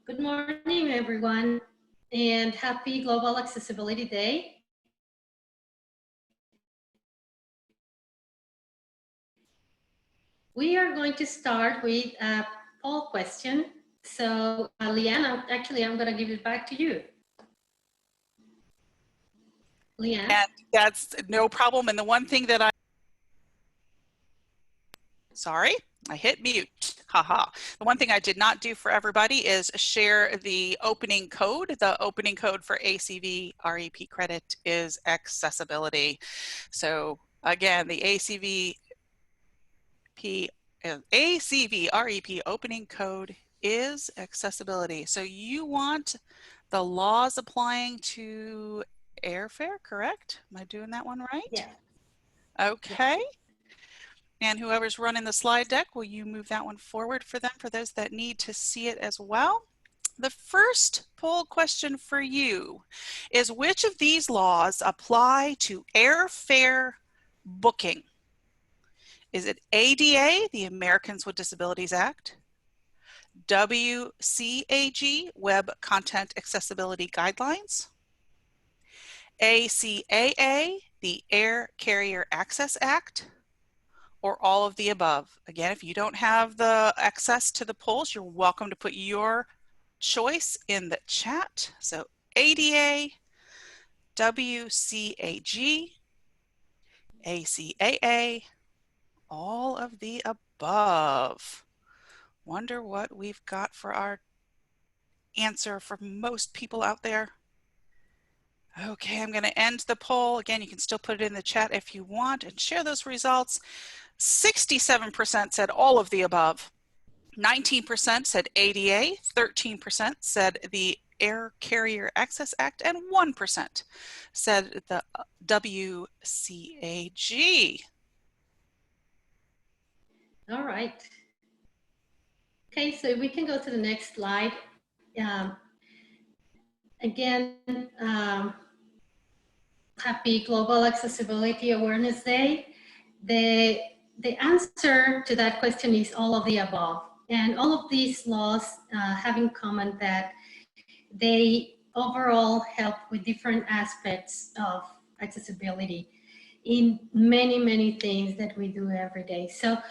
Good morning, everyone, and happy Global Accessibility Day. We are going to start with a poll question. So, Leanna, actually, I'm going to give it back to you. Leanne? And that's no problem. And the one thing that sorry, I hit mute. Haha. The one thing I did not do for everybody is share the opening code. The opening code for ACV REP credit is accessibility. So again, the ACV REP opening code is accessibility. So you want the laws applying to airfare, correct? Am I doing that one right? Yeah. Okay. Yeah. And whoever's running the slide deck, will you move that one forward for them, for those that need to see it as well? The first poll question for you is, which of these laws apply to airfare booking? Is it ADA, the Americans with Disabilities Act, WCAG, Web Content Accessibility Guidelines, ACAA, the Air Carrier Access Act, or all of the above? Again, if you don't have the access to the polls, you're welcome to put your choice in the chat. So ADA, WCAG, ACAA, all of the above. Wonder what we've got for our answer for most people out there. Okay, I'm going to end the poll. Again, you can still put it in the chat if you want and share those results. 67% said all of the above. 19% said ADA, 13% said the Air Carrier Access Act, and 1% said the WCAG. All right. Okay, so we can go to the next slide. Again, happy Global Accessibility Awareness Day. The answer to that question is all of the above. And all of these laws have in common that they overall help with different aspects of accessibility in many, many things that we do every day. So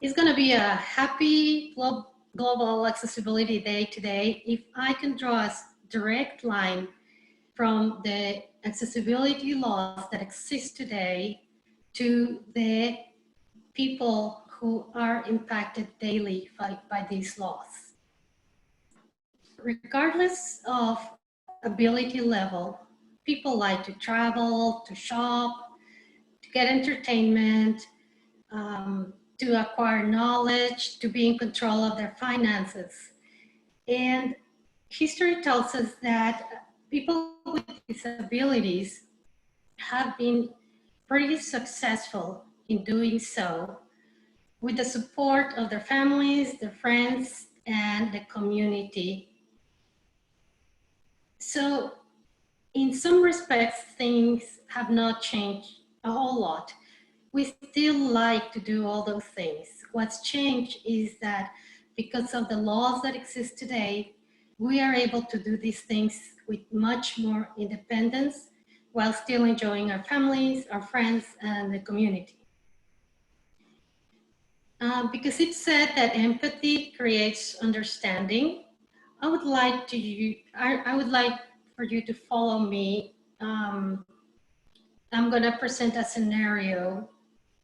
it's going to be a happy Global Accessibility Day today. If I can draw a direct line from the accessibility laws that exist today to the people who are impacted daily by these laws. Regardless of ability level, people like to travel, to shop, to get entertainment, to acquire knowledge, to be in control of their finances. And history tells us that people with disabilities have been pretty successful in doing so with the support of their families, their friends, and the community. So in some respects, things have not changed a whole lot. We still like to do all those things. What's changed is that because of the laws that exist today, we are able to do these things with much more independence while still enjoying our families, our friends, and the community. Because it's said that empathy creates understanding, I would like for you to follow me. I'm going to present a scenario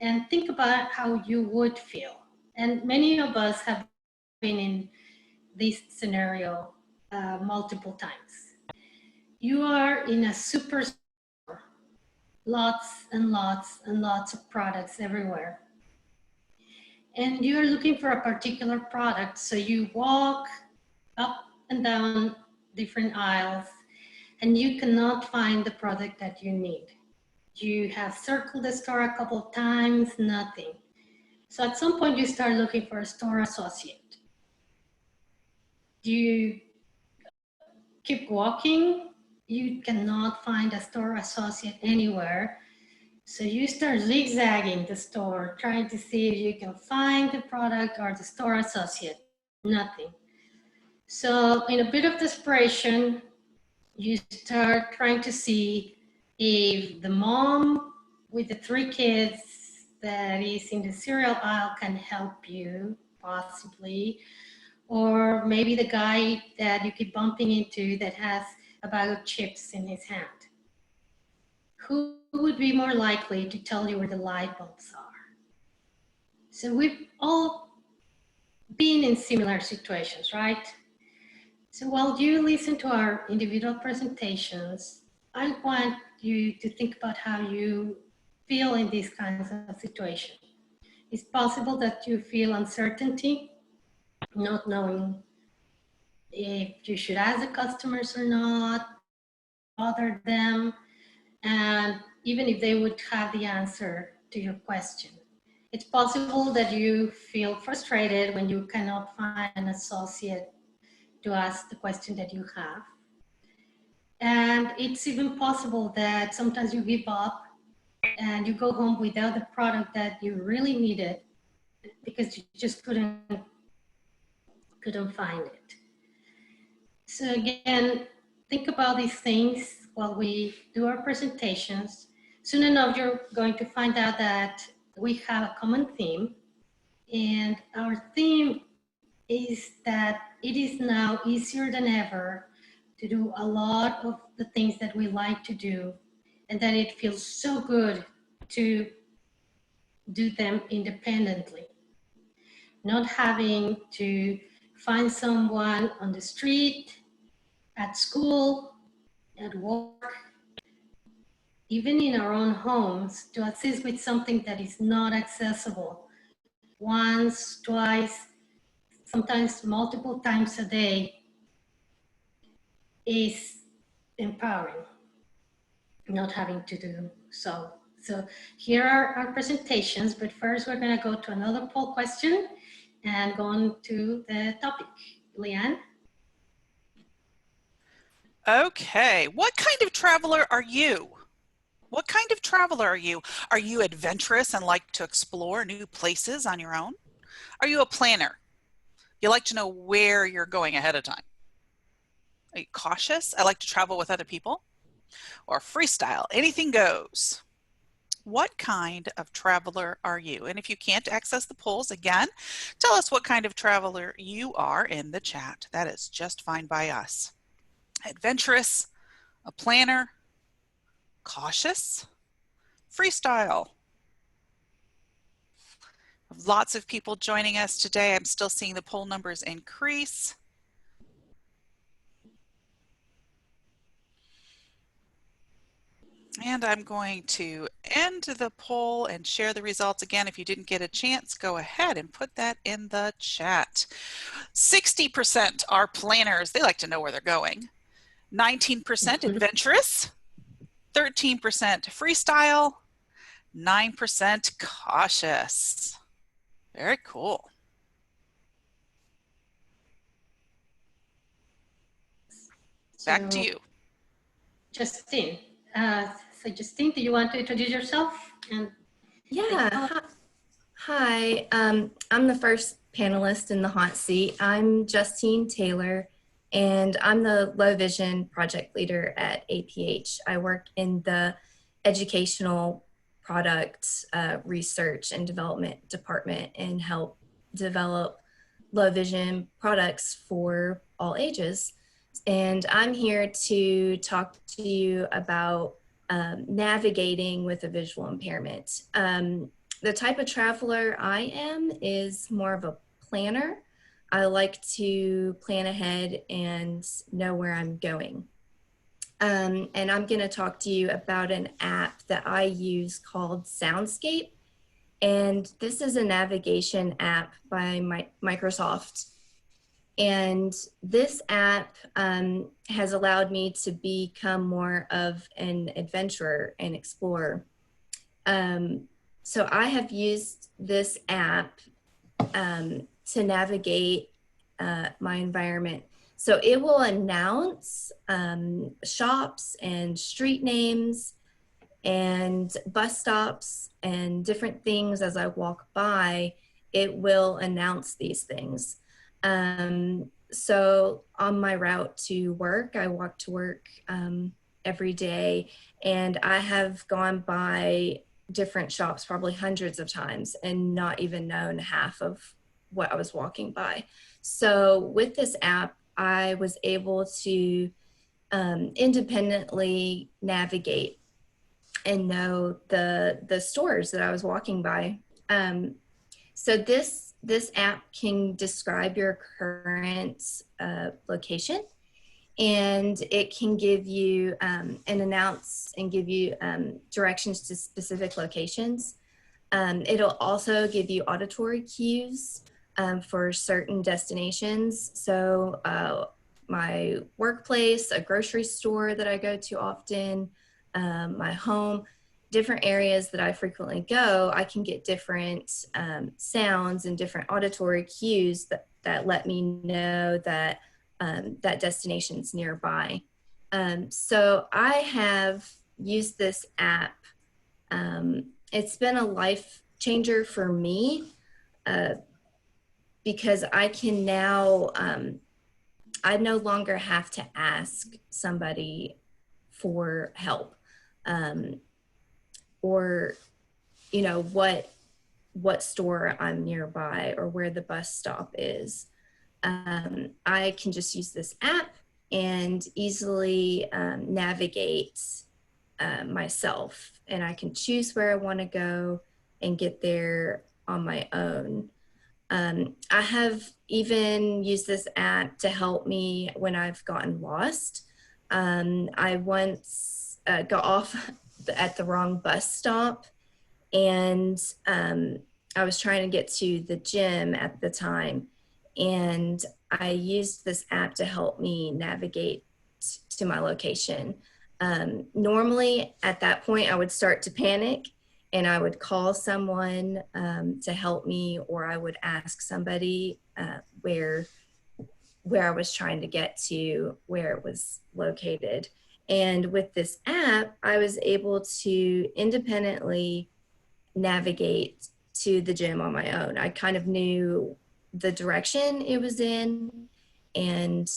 and think about how you would feel. And many of us have been in this scenario multiple times. You are in a superstore, lots and lots and lots of products everywhere. And you're looking for a particular product, so you walk up and down different aisles and you cannot find the product that you need. You have circled the store a couple of times, nothing. So at some point you start looking for a store associate. You keep walking, you cannot find a store associate anywhere. So you start zigzagging the store, trying to see if you can find the product or the store associate, nothing. So in a bit of desperation, you start trying to see if the mom with the 3 kids that is in the cereal aisle can help you, possibly, or maybe the guy that you keep bumping into that has a bag of chips in his hand. Who would be more likely to tell you where the light bulbs are? So we've all been in similar situations, right? So while you listen to our individual presentations, I want you to think about how you feel in these kinds of situations. It's possible that you feel uncertainty, not knowing if you should ask the customers or not, bother them, and even if they would have the answer to your question. It's possible that you feel frustrated when you cannot find an associate to ask the question that you have. And it's even possible that sometimes you give up and you go home without the product that you really needed because you just couldn't find it. So again, think about these things while we do our presentations. Soon enough, you're going to find out that we have a common theme. And our theme is that it is now easier than ever to do a lot of the things that we like to do, and that it feels so good to do them independently. Not having to find someone on the street, at school, at work, even in our own homes, to assist with something that is not accessible once, twice, sometimes multiple times a day is empowering, not having to do so. So here are our presentations, but first we're going to go to another poll question and go on to the topic. Leanne? Okay, what kind of traveler are you? What kind of traveler are you? Are you adventurous and like to explore new places on your own? Are you a planner? You like to know where you're going ahead of time? Are you cautious? I like to travel with other people. Or freestyle, anything goes. What kind of traveler are you? And if you can't access the polls, again, tell us what kind of traveler you are in the chat. That is just fine by us. Adventurous, a planner, cautious, freestyle. Lots of people joining us today. I'm still seeing the poll numbers increase. And I'm going to end the poll and share the results again. If you didn't get a chance, go ahead and put that in the chat. 60% are planners. They like to know where they're going. 19% adventurous. 13% freestyle. 9% cautious. Very cool. Back to you. Justine. So Justine, do you want to introduce yourself? And yeah. Hi. I'm the first panelist in the hot seat. I'm Justine Taylor, and I'm the low vision project leader at APH. I work in the educational product research and development department and help develop low vision products for all ages. And I'm here to talk to you about navigating with a visual impairment. The type of traveler I am is more of a planner. I like to plan ahead and know where I'm going. And I'm going to talk to you about an app that I use called Soundscape. And this is a navigation app by Microsoft. And this app has allowed me to become more of an adventurer and explorer. So I have used this app to navigate my environment. So it will announce shops and street names and bus stops and different things as I walk by. It will announce these things. So on my route to work, I walk to work every day, and I have gone by different shops probably hundreds of times and not even known half of what I was walking by. So with this app, I was able to independently navigate and know the stores that I was walking by. So this app can describe your current location, and it can give you and announce and give you directions to specific locations. It'll also give you auditory cues for certain destinations. So my workplace, a grocery store that I go to often, my home, different areas that I frequently go, I can get different sounds and different auditory cues that let me know that that destination's nearby. So I have used this app. It's been a life changer for me because I can now, I no longer have to ask somebody for help or, you know, what store I'm nearby or where the bus stop is. I can just use this app and easily navigate myself, and I can choose where I want to go and get there on my own. I have even used this app to help me when I've gotten lost. I once got off at the wrong bus stop, and I was trying to get to the gym at the time, and I used this app to help me navigate to my location. Normally at that point I would start to panic and I would call someone to help me, or I would ask somebody where I was trying to get to, where it was located. And with this app, I was able to independently navigate to the gym on my own. I kind of knew the direction it was in and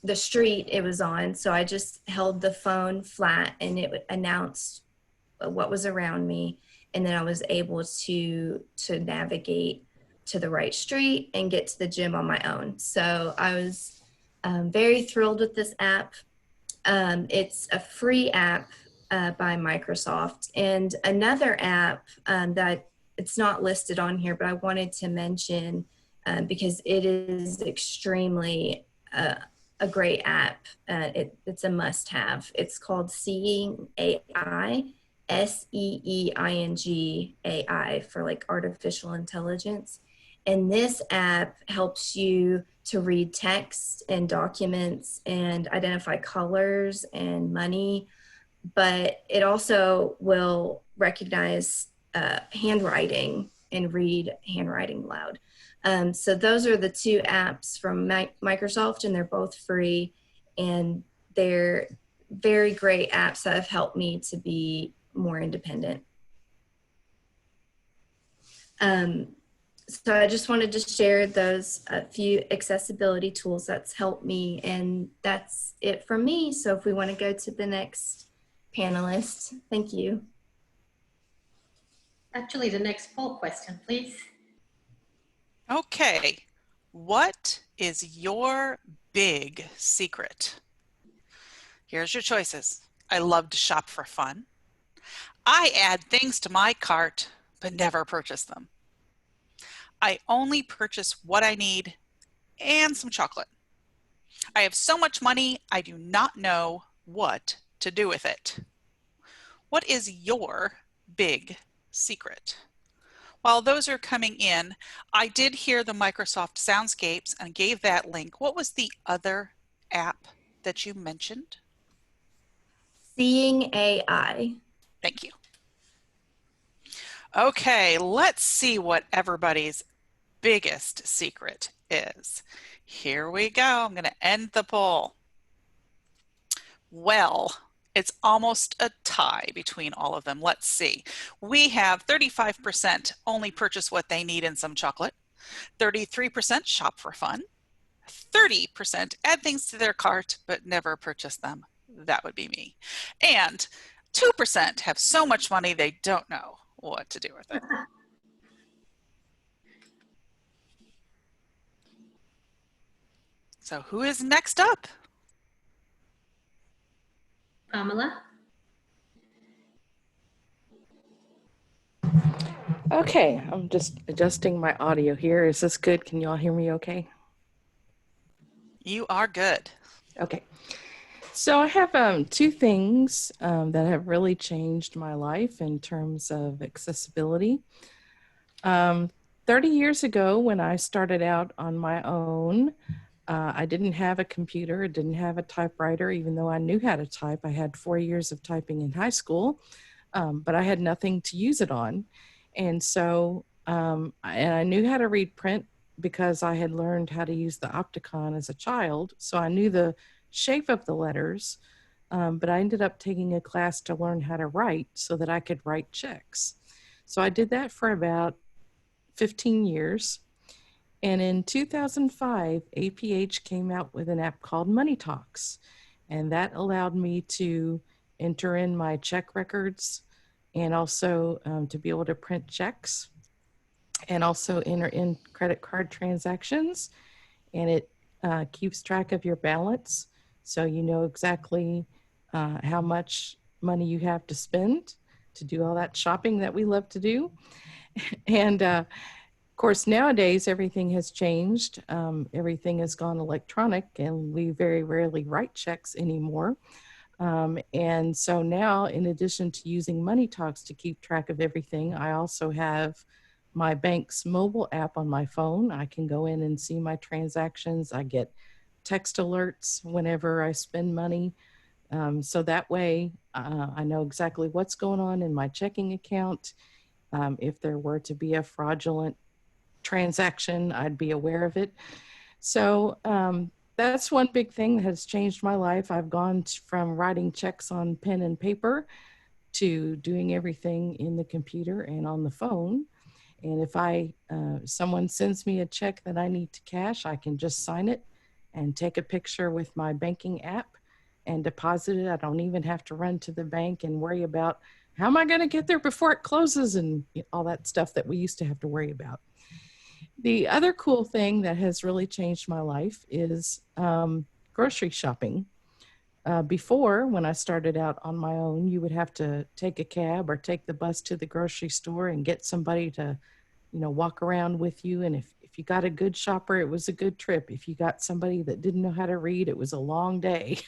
the street it was on. So I just held the phone flat and it would announce what was around me. And then I was able to navigate to the right street and get to the gym on my own. So I was very thrilled with this app. It's a free app by Microsoft. And another app that it's not listed on here, but I wanted to mention because it is extremely a great app. It's a must-have. It's called Seeing AI, SEEING AI for like artificial intelligence. And this app helps you to read text and documents and identify colors and money, but it also will recognize handwriting and read handwriting loud. So those are the two apps from Microsoft, and they're both free, and they're very great apps that have helped me to be more independent. So I just wanted to share those few accessibility tools that's helped me, and that's it from me. So if we want to go to the next panelist, thank you. Actually, the next poll question, please. Okay, what is your big secret? Here's your choices. I love to shop for fun. I add things to my cart, but never purchase them. I only purchase what I need and some chocolate. I have so much money, I do not know what to do with it. What is your big secret? While those are coming in, I did hear the Microsoft Soundscapes and gave that link. What was the other app that you mentioned? Seeing AI. Thank you. Okay, let's see what everybody's biggest secret is. Here we go. I'm going to end the poll. Well, it's almost a tie between all of them. Let's see. We have 35% only purchase what they need and some chocolate. 33% shop for fun. 30% add things to their cart but never purchase them. That would be me. And 2% have so much money they don't know what to do with it. So who is next up? Pamela? Okay, I'm just adjusting my audio here. Is this good? Can you all hear me okay? You are good. Okay. So I have two things that have really changed my life in terms of accessibility. 30 years ago, when I started out on my own, I didn't have a computer, didn't have a typewriter, even though I knew how to type. I had 4 years of typing in high school, but I had nothing to use it on. And so, and I knew how to read print because I had learned how to use the Opticon as a child. So I knew the shape of the letters, but I ended up taking a class to learn how to write so that I could write checks. So I did that for about 15 years. And in 2005, APH came out with an app called Money Talks. And that allowed me to enter in my check records and also to be able to print checks and also enter in credit card transactions. And it keeps track of your balance. So you know exactly how much money you have to spend to do all that shopping that we love to do. And of course, nowadays, everything has changed. Everything has gone electronic and we very rarely write checks anymore. And so now, in addition to using Money Talks to keep track of everything, I also have my bank's mobile app on my phone. I can go in and see my transactions. I get text alerts whenever I spend money. So that way, I know exactly what's going on in my checking account. If there were to be a fraudulent transaction, I'd be aware of it. So that's one big thing that has changed my life. I've gone from writing checks on pen and paper to doing everything in the computer and on the phone. And if someone sends me a check that I need to cash, I can just sign it and take a picture with my banking app and deposit it. I don't even have to run to the bank and worry about how am I going to get there before it closes and all that stuff that we used to have to worry about. The other cool thing that has really changed my life is grocery shopping. Before, when I started out on my own, you would have to take a cab or take the bus to the grocery store and get somebody to, walk around with you. And if you got a good shopper, it was a good trip. If you got somebody that didn't know how to read, it was a long day.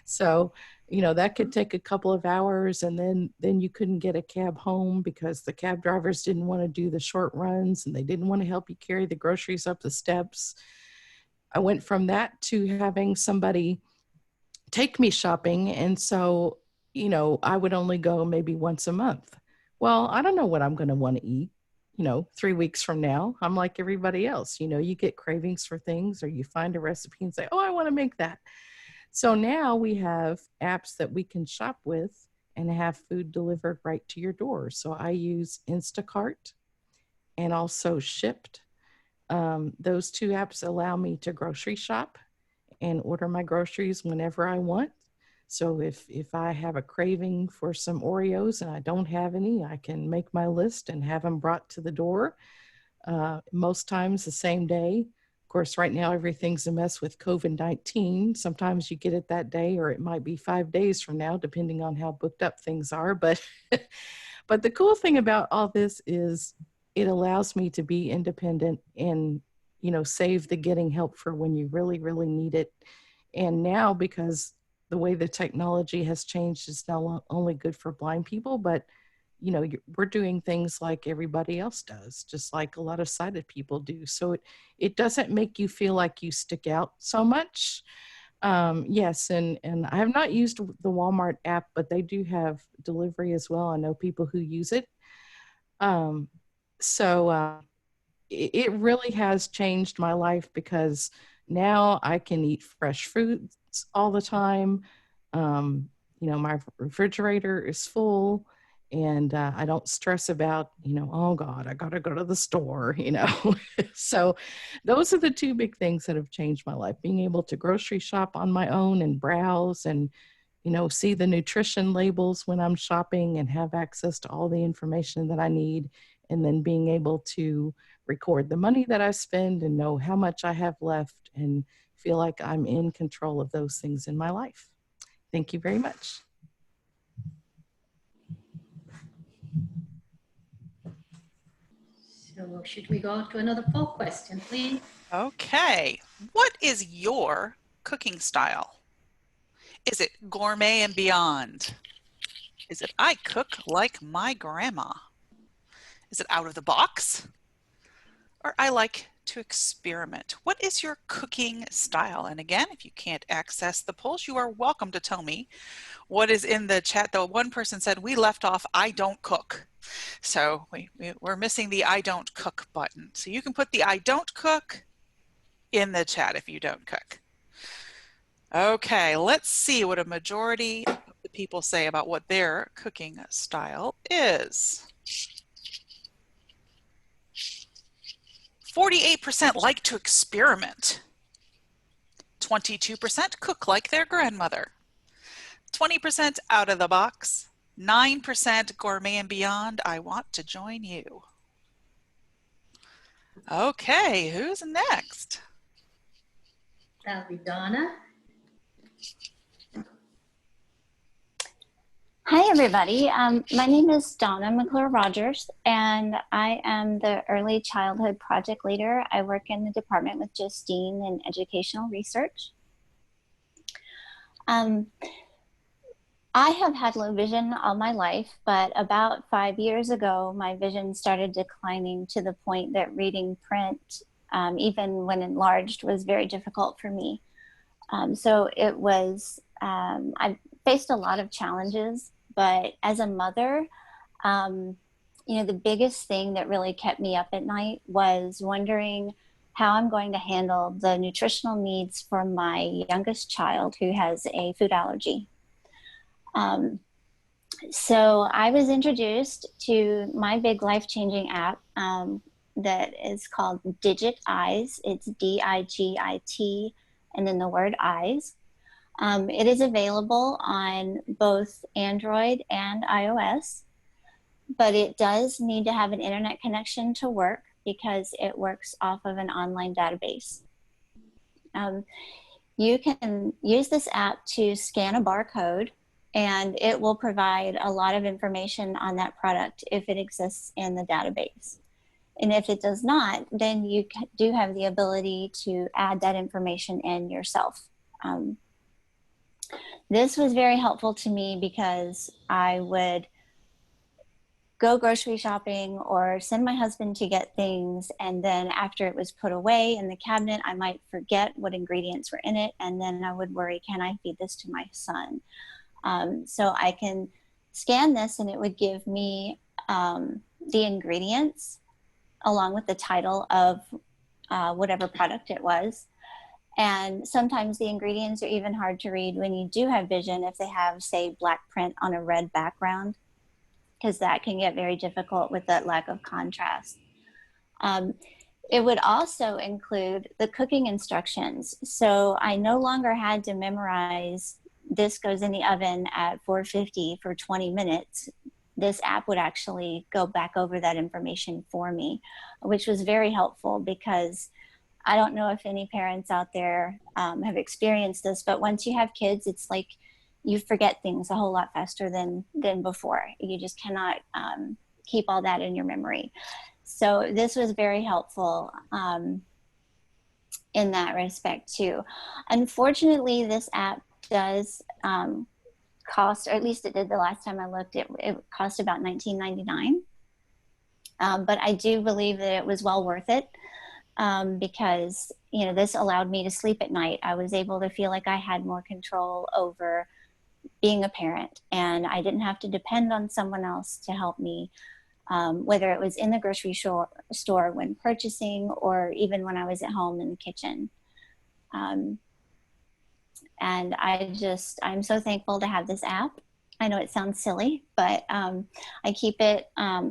So, that could take a couple of hours, and then you couldn't get a cab home because the cab drivers didn't want to do the short runs and they didn't want to help you carry the groceries up the steps. I went from that to having somebody take me shopping. And so, I would only go maybe once a month. Well, I don't know what I'm going to want to eat, 3 weeks from now. I'm like everybody else, you get cravings for things or you find a recipe and say, oh, I want to make that. So now we have apps that we can shop with and have food delivered right to your door. So I use Instacart and also Shipt. Those two apps allow me to grocery shop and order my groceries whenever I want. So if I have a craving for some Oreos and I don't have any, I can make my list and have them brought to the door. Most times the same day. Of course, right now everything's a mess with COVID-19. Sometimes you get it that day, or it might be 5 days from now, depending on how booked up things are. But the cool thing about all this is it allows me to be independent and save the getting help for when you really, really need it. And now, because the way the technology has changed, it's not only good for blind people, but we're doing things like everybody else does, just like a lot of sighted people do. So it doesn't make you feel like you stick out so much. Yes, and I have not used the Walmart app, but they do have delivery as well. I know people who use it. It really has changed my life because now I can eat fresh foods all the time. My refrigerator is full And I don't stress about, oh God, I got to go to the store. So those are the two big things that have changed my life, being able to grocery shop on my own and browse and, see the nutrition labels when I'm shopping and have access to all the information that I need. And then being able to record the money that I spend and know how much I have left and feel like I'm in control of those things in my life. Thank you very much. So should we go to another poll question, please? Okay. What is your cooking style? Is it gourmet and beyond? Is it I cook like my grandma? Is it out of the box? Or I like to experiment? What is your cooking style? And again, if you can't access the polls, you are welcome to tell me what is in the chat. Though one person said we left off I don't cook. So we're missing the I don't cook button. So you can put the I don't cook in the chat if you don't cook. Okay, let's see what a majority of the people say about what their cooking style is. 48% like to experiment. 22% cook like their grandmother. 20% out of the box. 9% gourmet and beyond. I want to join you. Okay, who's next? That'll be Donna. Hi, everybody. My name is Donna McClure-Rogers, and I am the Early Childhood Project Leader. I work in the department with Justine in Educational Research. I have had low vision all my life, but about 5 years ago, my vision started declining to the point that reading print, even when enlarged, was very difficult for me. So it was, I faced a lot of challenges, but as a mother, the biggest thing that really kept me up at night was wondering how I'm going to handle the nutritional needs for my youngest child who has a food allergy. So I was introduced to my big life-changing app that is called Digit Eyes. It's DIGIT and then the word eyes. It is available on both Android and iOS, but it does need to have an internet connection to work because it works off of an online database. You can use this app to scan a barcode, and it will provide a lot of information on that product if it exists in the database. And if it does not, then you do have the ability to add that information in yourself. This was very helpful to me because I would go grocery shopping or send my husband to get things, and then after it was put away in the cabinet, I might forget what ingredients were in it, and then I would worry, can I feed this to my son? So I can scan this and it would give me the ingredients along with the title of whatever product it was. And sometimes the ingredients are even hard to read when you do have vision if they have, say, black print on a red background, because that can get very difficult with that lack of contrast. It would also include the cooking instructions. So I no longer had to memorize this goes in the oven at 450 for 20 minutes. This app would actually go back over that information for me, which was very helpful because I don't know if any parents out there have experienced this, but once you have kids, it's like you forget things a whole lot faster than before. You just cannot keep all that in your memory. So this was very helpful in that respect too. Unfortunately, this app does cost, or at least it did the last time I looked, it cost about $19.99. But I do believe that it was well worth it because, this allowed me to sleep at night. I was able to feel like I had more control over being a parent, and I didn't have to depend on someone else to help me, whether it was in the grocery store when purchasing or even when I was at home in the kitchen. And I'm so thankful to have this app. I know it sounds silly, but I keep it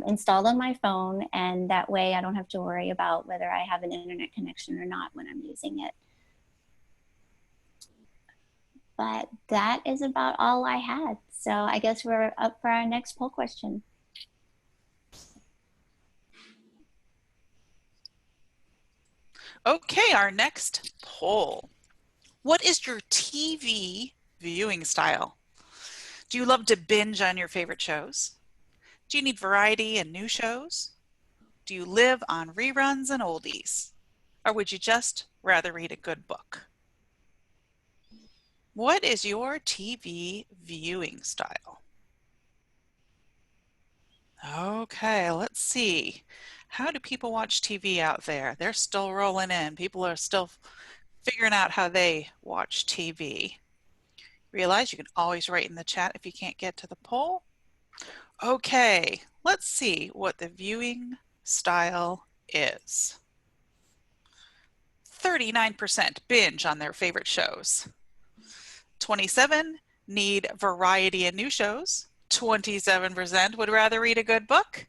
installed on my phone, and that way I don't have to worry about whether I have an internet connection or not when I'm using it. But that is about all I had. So I guess we're up for our next poll question. Okay, our next poll. What is your TV viewing style? Do you love to binge on your favorite shows? Do you need variety and new shows? Do you live on reruns and oldies? Or would you just rather read a good book? What is your TV viewing style? Okay, let's see. How do people watch TV out there? They're still rolling in. People are still figuring out how they watch TV. Realize you can always write in the chat if you can't get to the poll. Okay, let's see what the viewing style is. 39% binge on their favorite shows. 27% need variety and new shows. 27% would rather read a good book.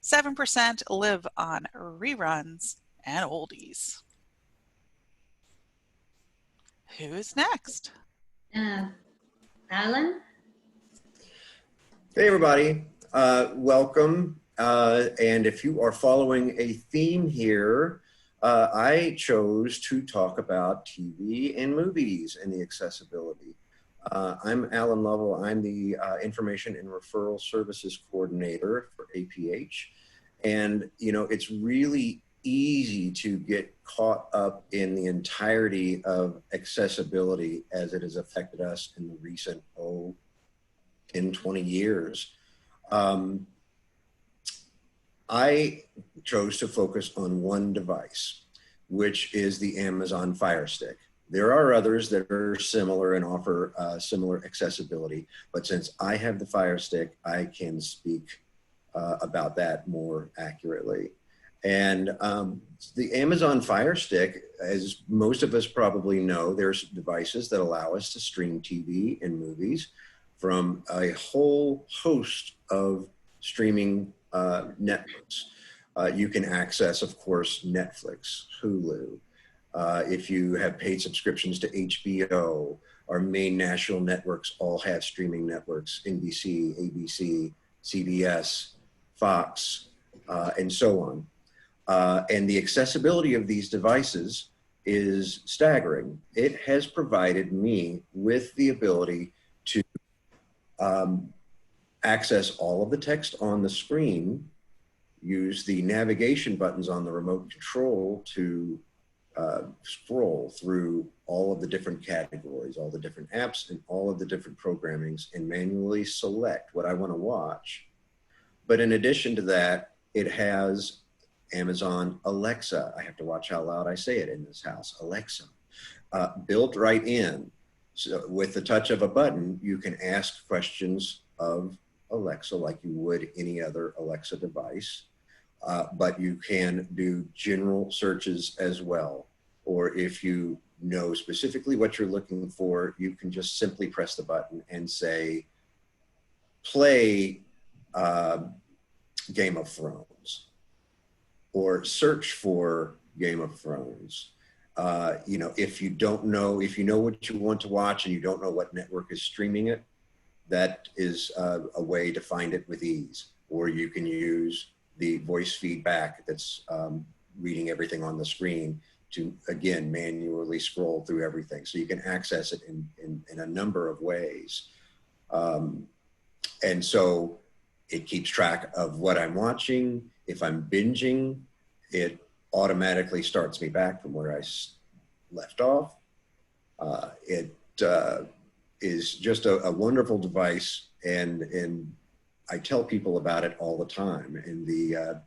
7% live on reruns and oldies. Who's next? Alan? Hey, everybody. Welcome. And if you are following a theme here, I chose to talk about TV and movies and the accessibility. I'm Alan Lovell. I'm the Information and Referral Services Coordinator for APH. And, you know, it's really easy to get caught up in the entirety of accessibility as it has affected us in the recent, 10, 20 years. I chose to focus on one device, which is the Amazon Fire Stick. There are others that are similar and offer similar accessibility, but since I have the Fire Stick, I can speak about that more accurately. And the Amazon Fire Stick, as most of us probably know, there's devices that allow us to stream TV and movies from a whole host of streaming networks. You can access, of course, Netflix, Hulu. If you have paid subscriptions to HBO, our main national networks all have streaming networks: NBC, ABC, CBS, Fox, and so on. And the accessibility of these devices is staggering. It has provided me with the ability to access all of the text on the screen, use the navigation buttons on the remote control to scroll through all of the different categories, all the different apps, and all of the different programmings, and manually select what I want to watch. But in addition to that, it has Amazon Alexa. I have to watch how loud I say it in this house. Alexa, built right in. So with the touch of a button, you can ask questions of Alexa like you would any other Alexa device, but you can do general searches as well. Or if you know specifically what you're looking for, you can just simply press the button and say, play Game of Thrones, or search for Game of Thrones. You know, if you know what you want to watch and you don't know what network is streaming it, that is a way to find it with ease. Or you can use the voice feedback that's reading everything on the screen to, again, manually scroll through everything. So you can access it in a number of ways. And so it keeps track of what I'm watching. If I'm binging, it automatically starts me back from where I left off. It is just a wonderful device, and I tell people about it all the time. In the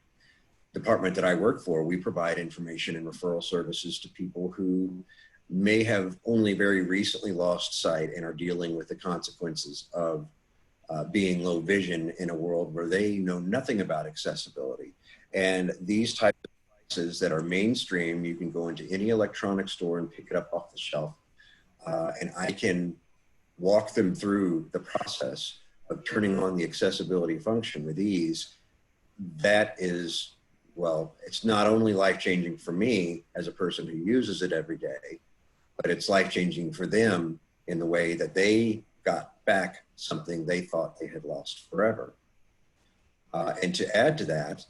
department that I work for, we provide information and referral services to people who may have only very recently lost sight and are dealing with the consequences of being low vision in a world where they know nothing about accessibility. And these types of devices that are mainstream, you can go into any electronic store and pick it up off the shelf. And I can walk them through the process of turning on the accessibility function with ease, that is, well, it's not only life-changing for me as a person who uses it every day, but it's life-changing for them in the way that they got back something they thought they had lost forever. And to add to that,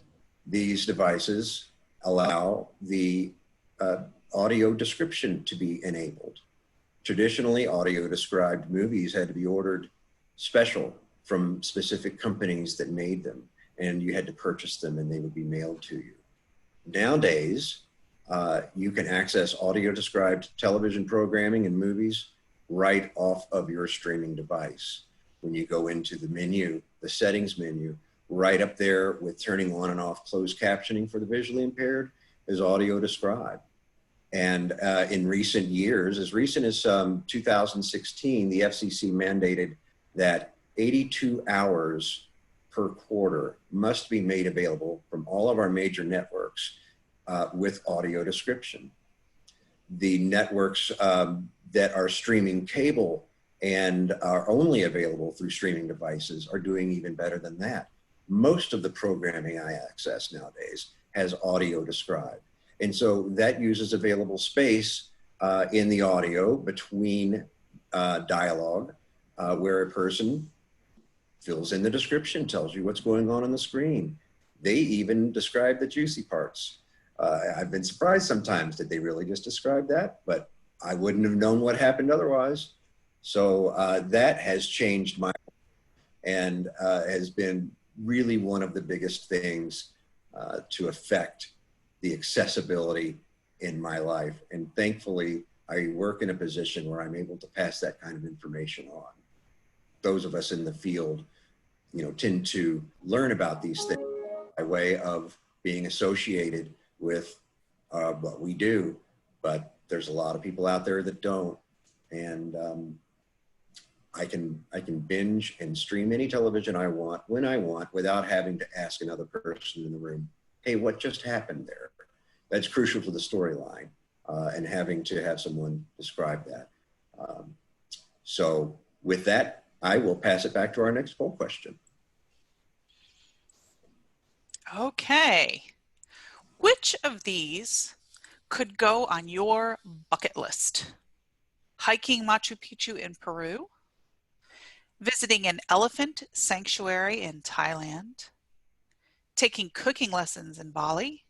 these devices allow the audio description to be enabled. Traditionally, audio described movies had to be ordered special from specific companies that made them, and you had to purchase them and they would be mailed to you. Nowadays, you can access audio described television programming and movies right off of your streaming device. When you go into the menu, the settings menu, right up there with turning on and off closed captioning for the visually impaired is audio described. And in recent years, as recent as 2016, the FCC mandated that 82 hours per quarter must be made available from all of our major networks with audio description. The networks that are streaming cable and are only available through streaming devices are doing even better than that. Most of the programming I access nowadays has audio described. And so that uses available space in the audio between dialogue, where a person fills in the description, tells you what's going on the screen. They even describe the juicy parts. I've been surprised sometimes that they really just describe that, but I wouldn't have known what happened otherwise. So that has changed my life and has been really one of the biggest things to affect the accessibility in my life. And thankfully, I work in a position where I'm able to pass that kind of information on. Those of us in the field, tend to learn about these things by way of being associated with what we do, but there's a lot of people out there that don't. And I can binge and stream any television I want, when I want, without having to ask another person in the room, hey, what just happened there? That's crucial to the storyline and having to have someone describe that. So with that, I will pass it back to our next poll question. Okay. Which of these could go on your bucket list? Hiking Machu Picchu in Peru, visiting an elephant sanctuary in Thailand, taking cooking lessons in Bali,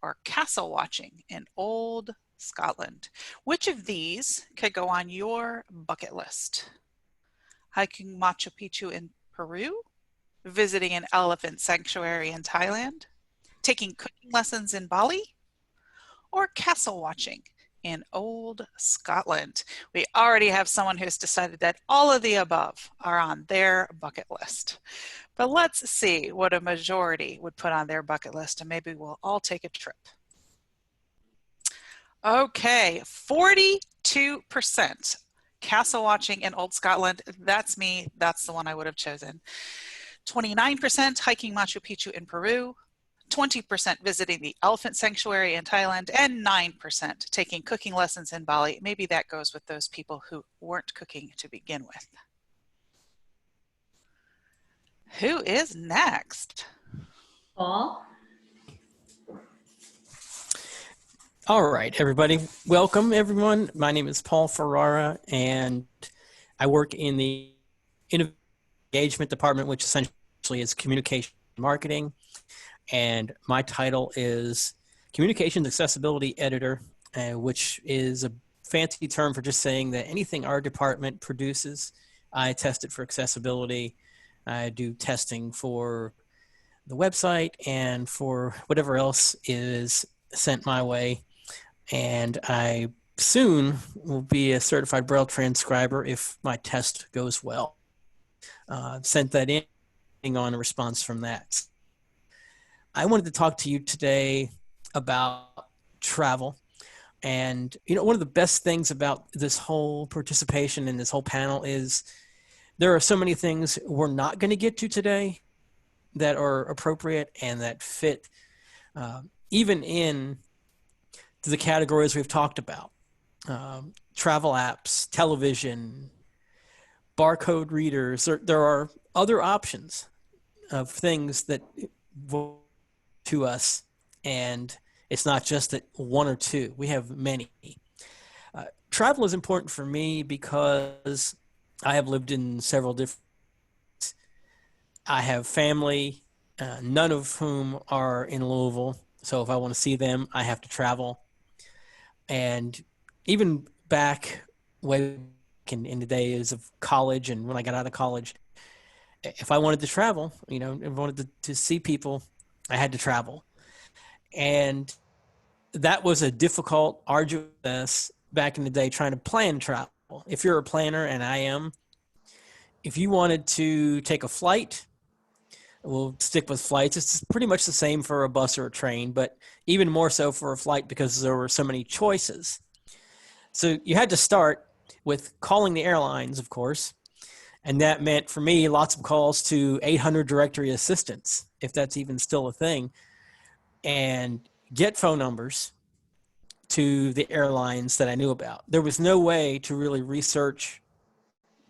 or castle watching in Old Scotland? Which of these could go on your bucket list? Hiking Machu Picchu in Peru, visiting an elephant sanctuary in Thailand, taking cooking lessons in Bali, or castle watching in Old Scotland? We already have someone who's decided that all of the above are on their bucket list. But let's see what a majority would put on their bucket list, and maybe we'll all take a trip. Okay, 42% castle watching in Old Scotland. That's me. That's the one I would have chosen. 29% hiking Machu Picchu in Peru, 20% visiting the elephant sanctuary in Thailand, and 9% taking cooking lessons in Bali. Maybe that goes with those people who weren't cooking to begin with. Who is next? Paul? All right, everybody. Welcome, everyone. My name is Paul Ferrara, and I work in the engagement department, which essentially is communication marketing. And my title is Communications Accessibility Editor, which is a fancy term for just saying that anything our department produces, I test it for accessibility. I do testing for the website and for whatever else is sent my way. And I soon will be a certified Braille transcriber if my test goes well. Sent that in on a response from that. I wanted to talk to you today about travel. And, one of the best things about this whole participation in this whole panel is there are so many things we're not going to get to today that are appropriate and that fit even in the categories we've talked about. Travel apps, television, barcode readers. There are other options of things that to us, and it's not just that one or two. We have many. Travel is important for me because I have lived in several different. I have family, none of whom are in Louisville. So if I want to see them, I have to travel. And even back way in the days of college and when I got out of college, if I wanted to travel, if I wanted to see people, I had to travel. And that was a difficult, arduous back in the day trying to plan travel. If you're a planner, and I am, if you wanted to take a flight, we'll stick with flights. It's pretty much the same for a bus or a train, but even more so for a flight because there were so many choices. So you had to start with calling the airlines, of course. And that meant for me lots of calls to 800 directory assistants, if that's even still a thing, and get phone numbers to the airlines that I knew about. There was no way to really research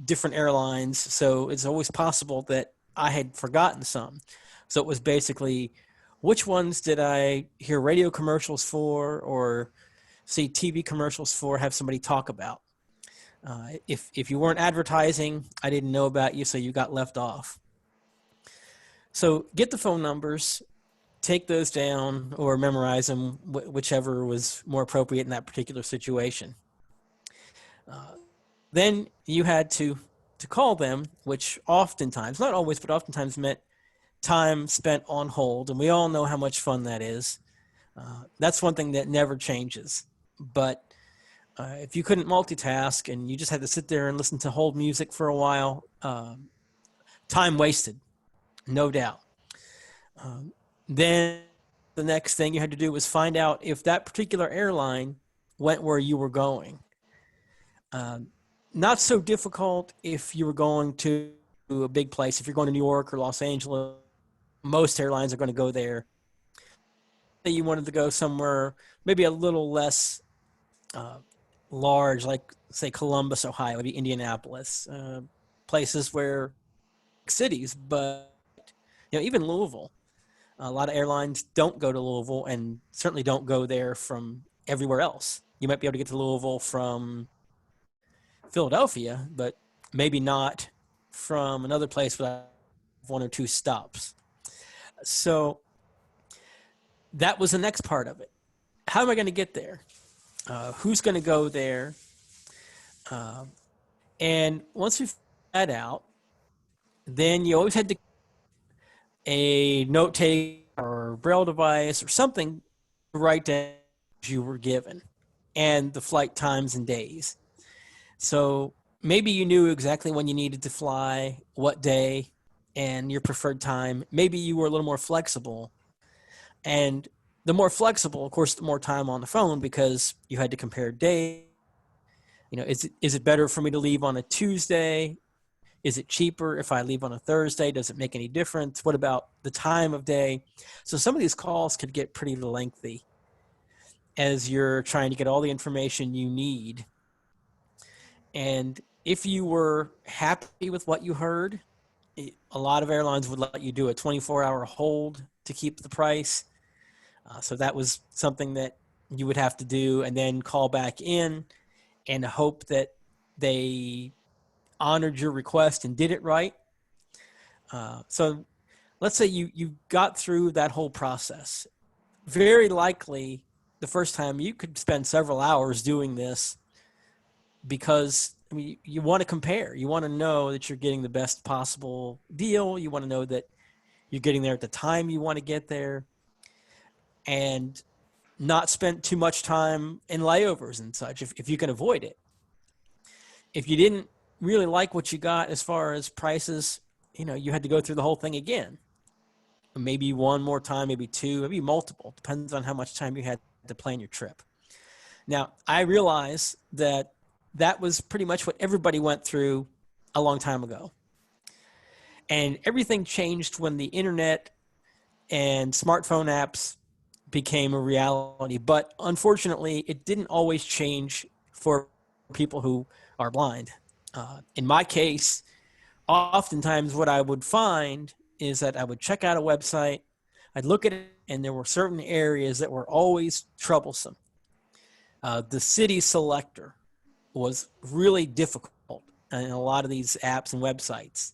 different airlines, so it's always possible that I had forgotten some. So it was basically, which ones did I hear radio commercials for or see TV commercials for, have somebody talk about? If you weren't advertising, I didn't know about you, so you got left off. So get the phone numbers, take those down or memorize them, whichever was more appropriate in that particular situation. Then you had to call them, which oftentimes, not always, but oftentimes meant time spent on hold. And we all know how much fun that is. That's one thing that never changes. But if you couldn't multitask and you just had to sit there and listen to hold music for a while, time wasted, no doubt. Then the next thing you had to do was find out if that particular airline went where you were going. Not so difficult if you were going to a big place. If you're going to New York or Los Angeles, most airlines are going to go there. You wanted to go somewhere maybe a little less large, like say Columbus, Ohio, maybe Indianapolis, places where cities, but even Louisville. A lot of airlines don't go to Louisville and certainly don't go there from everywhere else. You might be able to get to Louisville from Philadelphia, but maybe not from another place without one or two stops. So that was the next part of it. How am I going to get there? Who's going to go there? And once we figured that out, then you always had to a note take or braille device or something to write down you were given and the flight times and days. So maybe you knew exactly when you needed to fly, what day, and your preferred time. Maybe you were a little more flexible. And the more flexible, of course, the more time on the phone because you had to compare days. Is it better for me to leave on a Tuesday? Is it cheaper if I leave on a Thursday? Does it make any difference? What about the time of day? So some of these calls could get pretty lengthy as you're trying to get all the information you need. And if you were happy with what you heard, a lot of airlines would let you do a 24-hour hold to keep the price. So that was something that you would have to do and then call back in and hope that they honored your request and did it right. So let's say you got through that whole process. Very likely the first time you could spend several hours doing this because you want to compare. You want to know that you're getting the best possible deal. You want to know that you're getting there at the time you want to get there and not spend too much time in layovers and such if you can avoid it. If you didn't really like what you got as far as prices, you had to go through the whole thing again. Maybe one more time, maybe two, maybe multiple. Depends on how much time you had to plan your trip. Now, I realize that was pretty much what everybody went through a long time ago. And everything changed when the internet and smartphone apps became a reality. But unfortunately, it didn't always change for people who are blind. In my case, oftentimes what I would find is that I would check out a website, I'd look at it, and there were certain areas that were always troublesome. The city selector was really difficult in a lot of these apps and websites.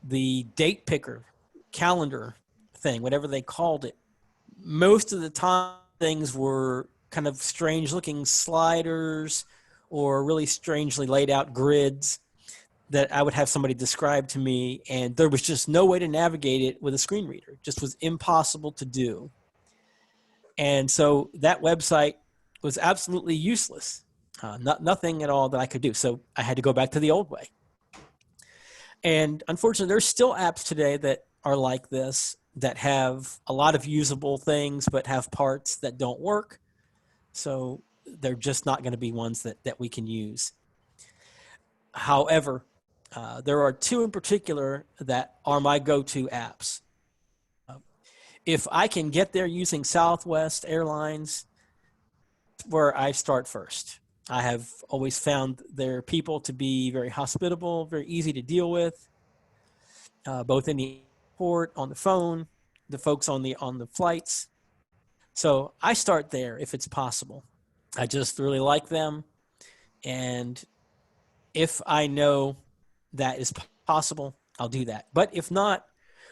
The date picker, calendar thing, whatever they called it, most of the time things were kind of strange looking sliders or really strangely laid out grids that I would have somebody describe to me, and there was just no way to navigate it with a screen reader. It just was impossible to do. And so that website was absolutely useless. Nothing at all that I could do. So I had to go back to the old way. And unfortunately, there's still apps today that are like this, that have a lot of usable things, but have parts that don't work. So they're just not going to be ones that we can use. However, there are two in particular that are my go-to apps. If I can get there using Southwest Airlines, where I start first. I have always found their people to be very hospitable, very easy to deal with, both in the airport, on the phone, the folks on the flights. So I start there if it's possible. I just really like them. And if I know that is possible, I'll do that. But if not,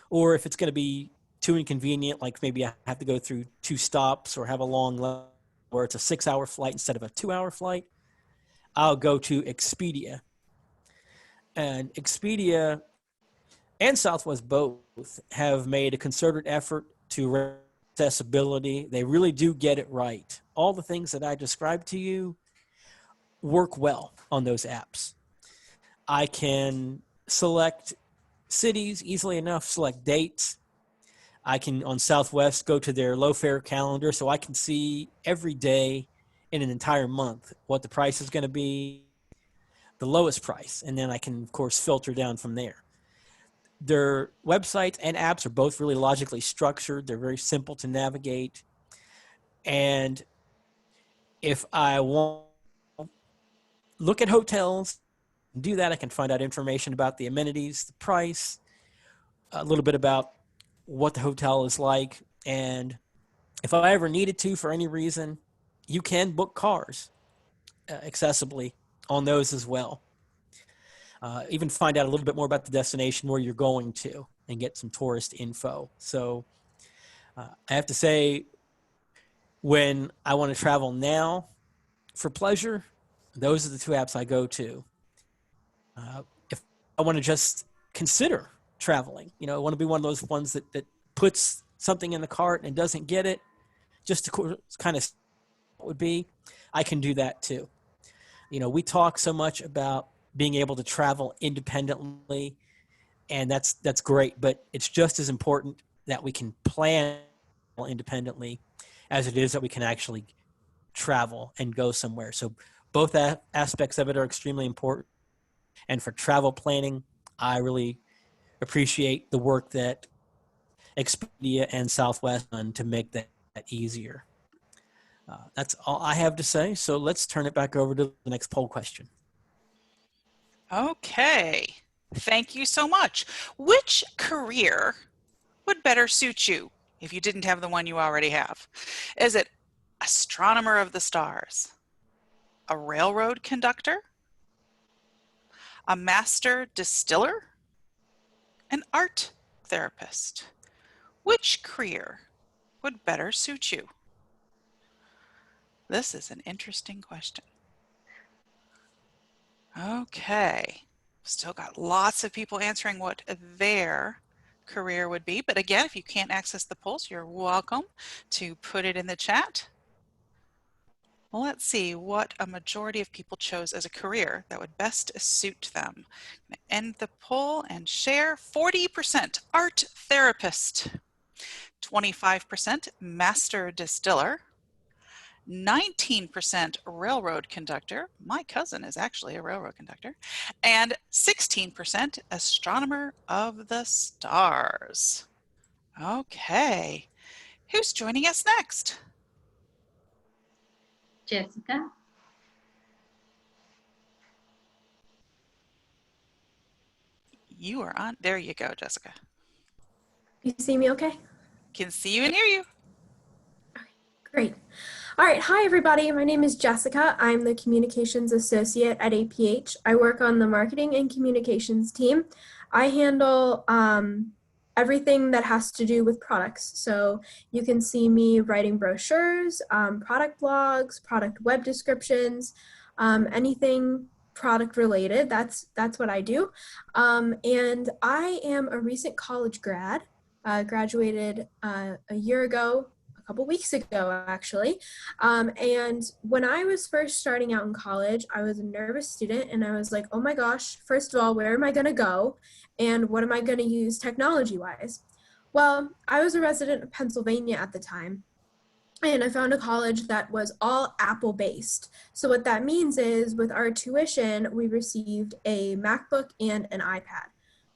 or if it's going to be too inconvenient, like maybe I have to go through 2 stops or have a long line where it's a 6-hour flight instead of a 2-hour flight, I'll go to Expedia. And Expedia and Southwest both have made a concerted effort to accessibility. They really do get it right. All the things that I described to you work well on those apps. I can select cities easily enough, select dates. I can, on Southwest, go to their low fare calendar so I can see every day in an entire month what the price is going to be, the lowest price, and then I can, of course, filter down from there. Their websites and apps are both really logically structured. They're very simple to navigate. And if I want to look at hotels, do that, I can find out information about the amenities, the price, a little bit about what the hotel is like. And if I ever needed to, for any reason, you can book cars accessibly on those as well. Even find out a little bit more about the destination where you're going to and get some tourist info. So I have to say, when I want to travel now for pleasure, those are the 2 apps I go to. If I want to just consider traveling, I want to be one of those ones that puts something in the cart and doesn't get it, just to kind of would be, I can do that too. We talk so much about being able to travel independently, and that's great, but it's just as important that we can plan independently as it is that we can actually travel and go somewhere. So both aspects of it are extremely important. And for travel planning, I really appreciate the work that Expedia and Southwest done to make that easier. That's all I have to say. So let's turn it back over to the next poll question. Okay, thank you so much. Which career would better suit you if you didn't have the one you already have? Is it astronomer of the stars, a railroad conductor, a master distiller, an art therapist? Which career would better suit you? This is an interesting question. Okay, still got lots of people answering what their career would be. But again, if you can't access the polls, you're welcome to put it in the chat. Well, let's see what a majority of people chose as a career that would best suit them. I'm gonna end the poll and share. 40% art therapist, 25% master distiller, 19% railroad conductor. My cousin is actually a railroad conductor. And 16% astronomer of the stars. Okay, who's joining us next? Jessica. You are on. There you go, Jessica. You see me okay? Can see you and hear you. Great. All right. Hi, everybody. My name is Jessica. I'm the Communications Associate at APH. I work on the Marketing and Communications team. I handle everything that has to do with products. So you can see me writing brochures, product blogs, product web descriptions, anything product related. That's what I do. And I am a recent college grad. Graduated a year ago, a couple weeks ago, actually. And when I was first starting out in college, I was a nervous student and I was like, oh my gosh, first of all, where am I going to go? And what am I going to use technology-wise? Well, I was a resident of Pennsylvania at the time. And I found a college that was all Apple-based. So what that means is with our tuition, we received a MacBook and an iPad.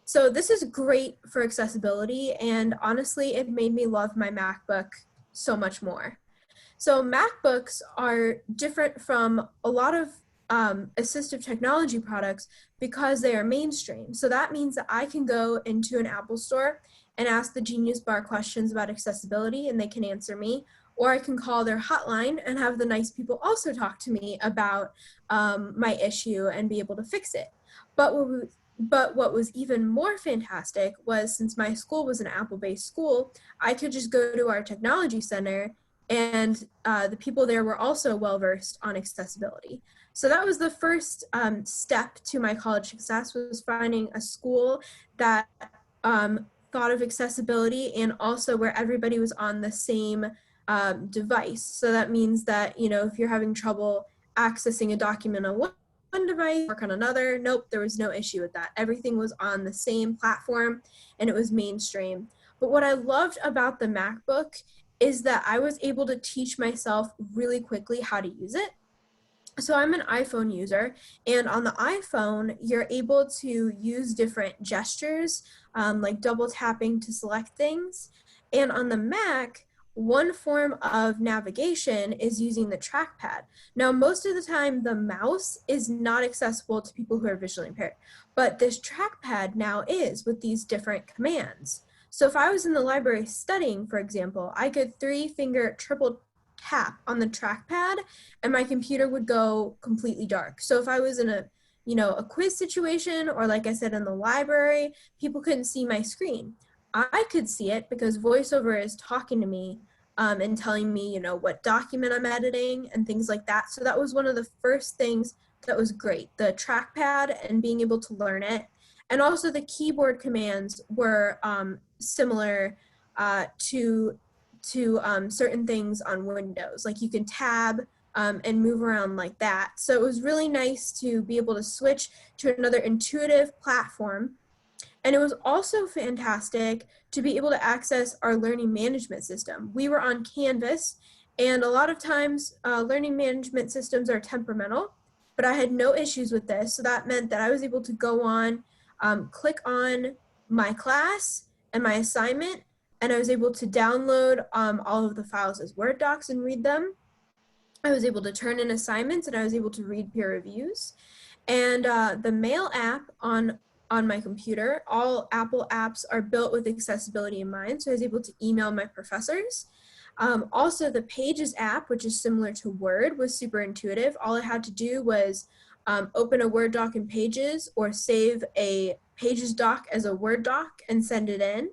So this is great for accessibility, and honestly, it made me love my MacBook so much more. So MacBooks are different from a lot of assistive technology products because they are mainstream. So that means that I can go into an Apple store and ask the Genius Bar questions about accessibility and they can answer me, or I can call their hotline and have the nice people also talk to me about my issue and be able to fix it. But what was even more fantastic was, since my school was an Apple-based school, I could just go to our technology center and the people there were also well-versed on accessibility. So that was the first step to my college success, was finding a school that thought of accessibility and also where everybody was on the same device. So that means that, you know, if you're having trouble accessing a document on one device, work on another, nope, there was no issue with that. Everything was on the same platform and it was mainstream. But what I loved about the MacBook is that I was able to teach myself really quickly how to use it. So I'm an iPhone user, and on the iPhone, you're able to use different gestures, like double tapping to select things. And on the Mac, one form of navigation is using the trackpad. Now, most of the time, the mouse is not accessible to people who are visually impaired, but this trackpad now is with these different commands. So if I was in the library studying, for example, I could 3-finger triple tap on the trackpad and my computer would go completely dark. So if I was in a quiz situation, or like I said, in the library, people couldn't see my screen. I could see it because VoiceOver is talking to me and telling me, you know, what document I'm editing and things like that. So that was one of the first things that was great, the trackpad and being able to learn it. And also the keyboard commands were similar to certain things on Windows. Like you can tab and move around like that. So it was really nice to be able to switch to another intuitive platform. And it was also fantastic to be able to access our learning management system. We were on Canvas, and a lot of times learning management systems are temperamental, but I had no issues with this. So that meant that I was able to go on, click on my class and my assignment, and I was able to download all of the files as Word docs and read them. I was able to turn in assignments, and I was able to read peer reviews. And the Mail app on my computer, all Apple apps are built with accessibility in mind, so I was able to email my professors. Also, the Pages app, which is similar to Word, was super intuitive. All I had to do was open a Word doc in Pages or save a Pages doc as a Word doc and send it in.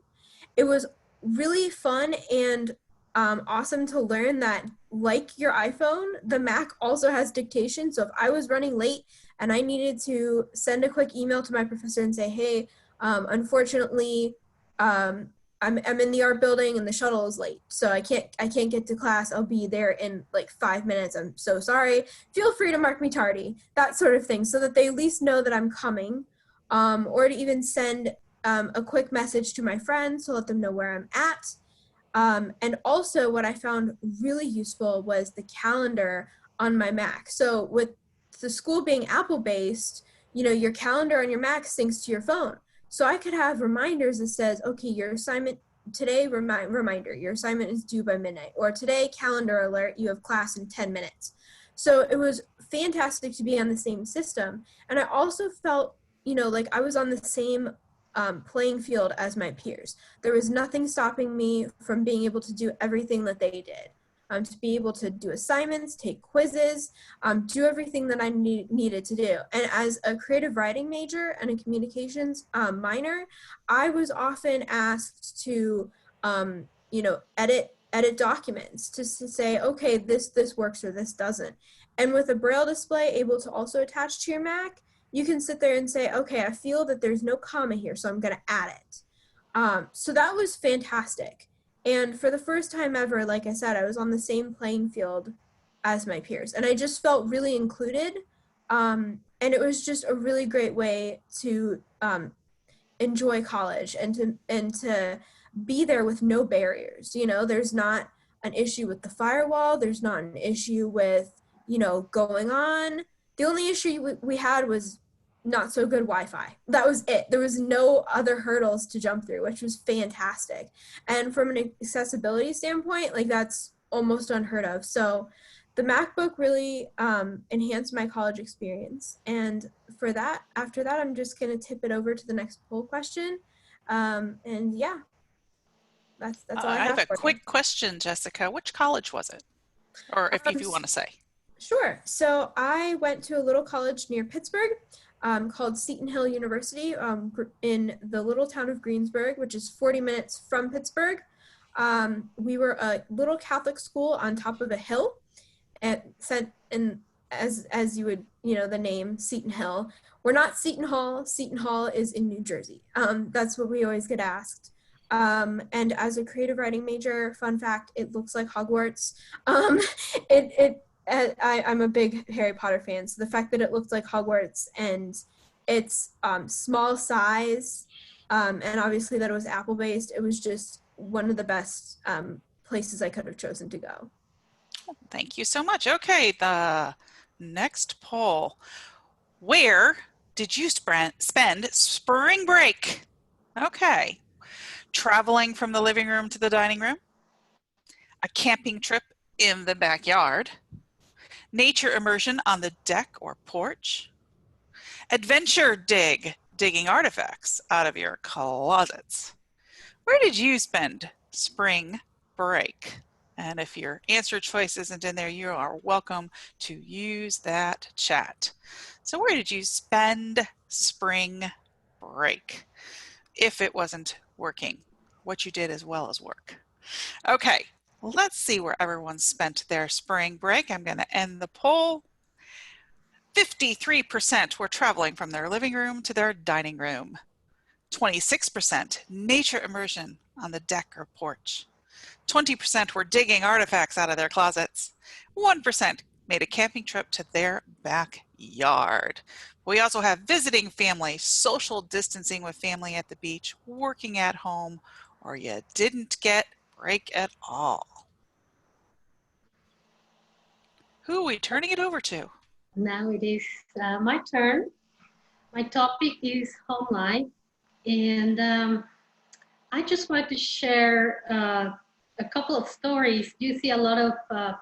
It was really fun and awesome to learn that, like your iPhone, the Mac also has dictation. So if I was running late and I needed to send a quick email to my professor and say, hey, unfortunately, I'm in the art building and the shuttle is late, so I can't get to class. I'll be there in like 5 minutes. I'm so sorry. Feel free to mark me tardy, that sort of thing, so that they at least know that I'm coming, or to even send a quick message to my friends to let them know where I'm at. And also what I found really useful was the calendar on my Mac. So with the school being Apple-based, you know, your calendar on your Mac syncs to your phone. So I could have reminders that says, okay, your assignment today, reminder, your assignment is due by midnight, or today, calendar alert, you have class in 10 minutes. So it was fantastic to be on the same system. And I also felt, you know, like I was on the same playing field as my peers. There was nothing stopping me from being able to do everything that they did. To be able to do assignments, take quizzes, do everything that I needed to do. And as a creative writing major and a communications minor, I was often asked to, you know, edit documents to say, okay, this works or this doesn't. And with a Braille display able to also attach to your Mac, you can sit there and say, okay, I feel that there's no comma here, so I'm going to add it. So that was fantastic. And for the first time ever, like I said, I was on the same playing field as my peers. And I just felt really included. And it was just a really great way to enjoy college and to be there with no barriers. You know, there's not an issue with the firewall. There's not an issue with, you know, going on. The only issue we had was not so good Wi-Fi. That was it. There was no other hurdles to jump through, which was fantastic. And from an accessibility standpoint, like that's almost unheard of. So the MacBook really enhanced my college experience. And for that, after that, I'm just gonna tip it over to the next poll question. And yeah, that's all I have. I have a quick question, Jessica. Which college was it? Or if you want to say. Sure. So I went to a little college near Pittsburgh called Seton Hill University in the little town of Greensburg, which is 40 minutes from Pittsburgh. We were a little Catholic school on top of a hill, and as you would, you know, the name Seton Hill. We're not Seton Hall. Seton Hall is in New Jersey. That's what we always get asked. And as a creative writing major, fun fact, it looks like Hogwarts. I'm a big Harry Potter fan, so the fact that it looked like Hogwarts and it's small size, and obviously that it was Apple-based, it was just one of the best places I could have chosen to go. Thank you so much. Okay, the next poll. Where did you spend spring break? Okay. Traveling from the living room to the dining room, a camping trip in the backyard, nature immersion on the deck or porch, adventure digging artifacts out of your closets. Where did you spend spring break? And if your answer choice isn't in there, you are welcome to use that chat. So where did you spend spring break? If it wasn't working, what you did as well as work. Okay, let's see where everyone spent their spring break. I'm going to end the poll. 53% were traveling from their living room to their dining room. 26% nature immersion on the deck or porch. 20% were digging artifacts out of their closets. 1% made a camping trip to their backyard. We also have visiting family, social distancing with family at the beach, working at home, or you didn't get break at all. Who are we turning it over to? Now it is my turn. My topic is home life, and I just want to share a couple of stories. You see a lot of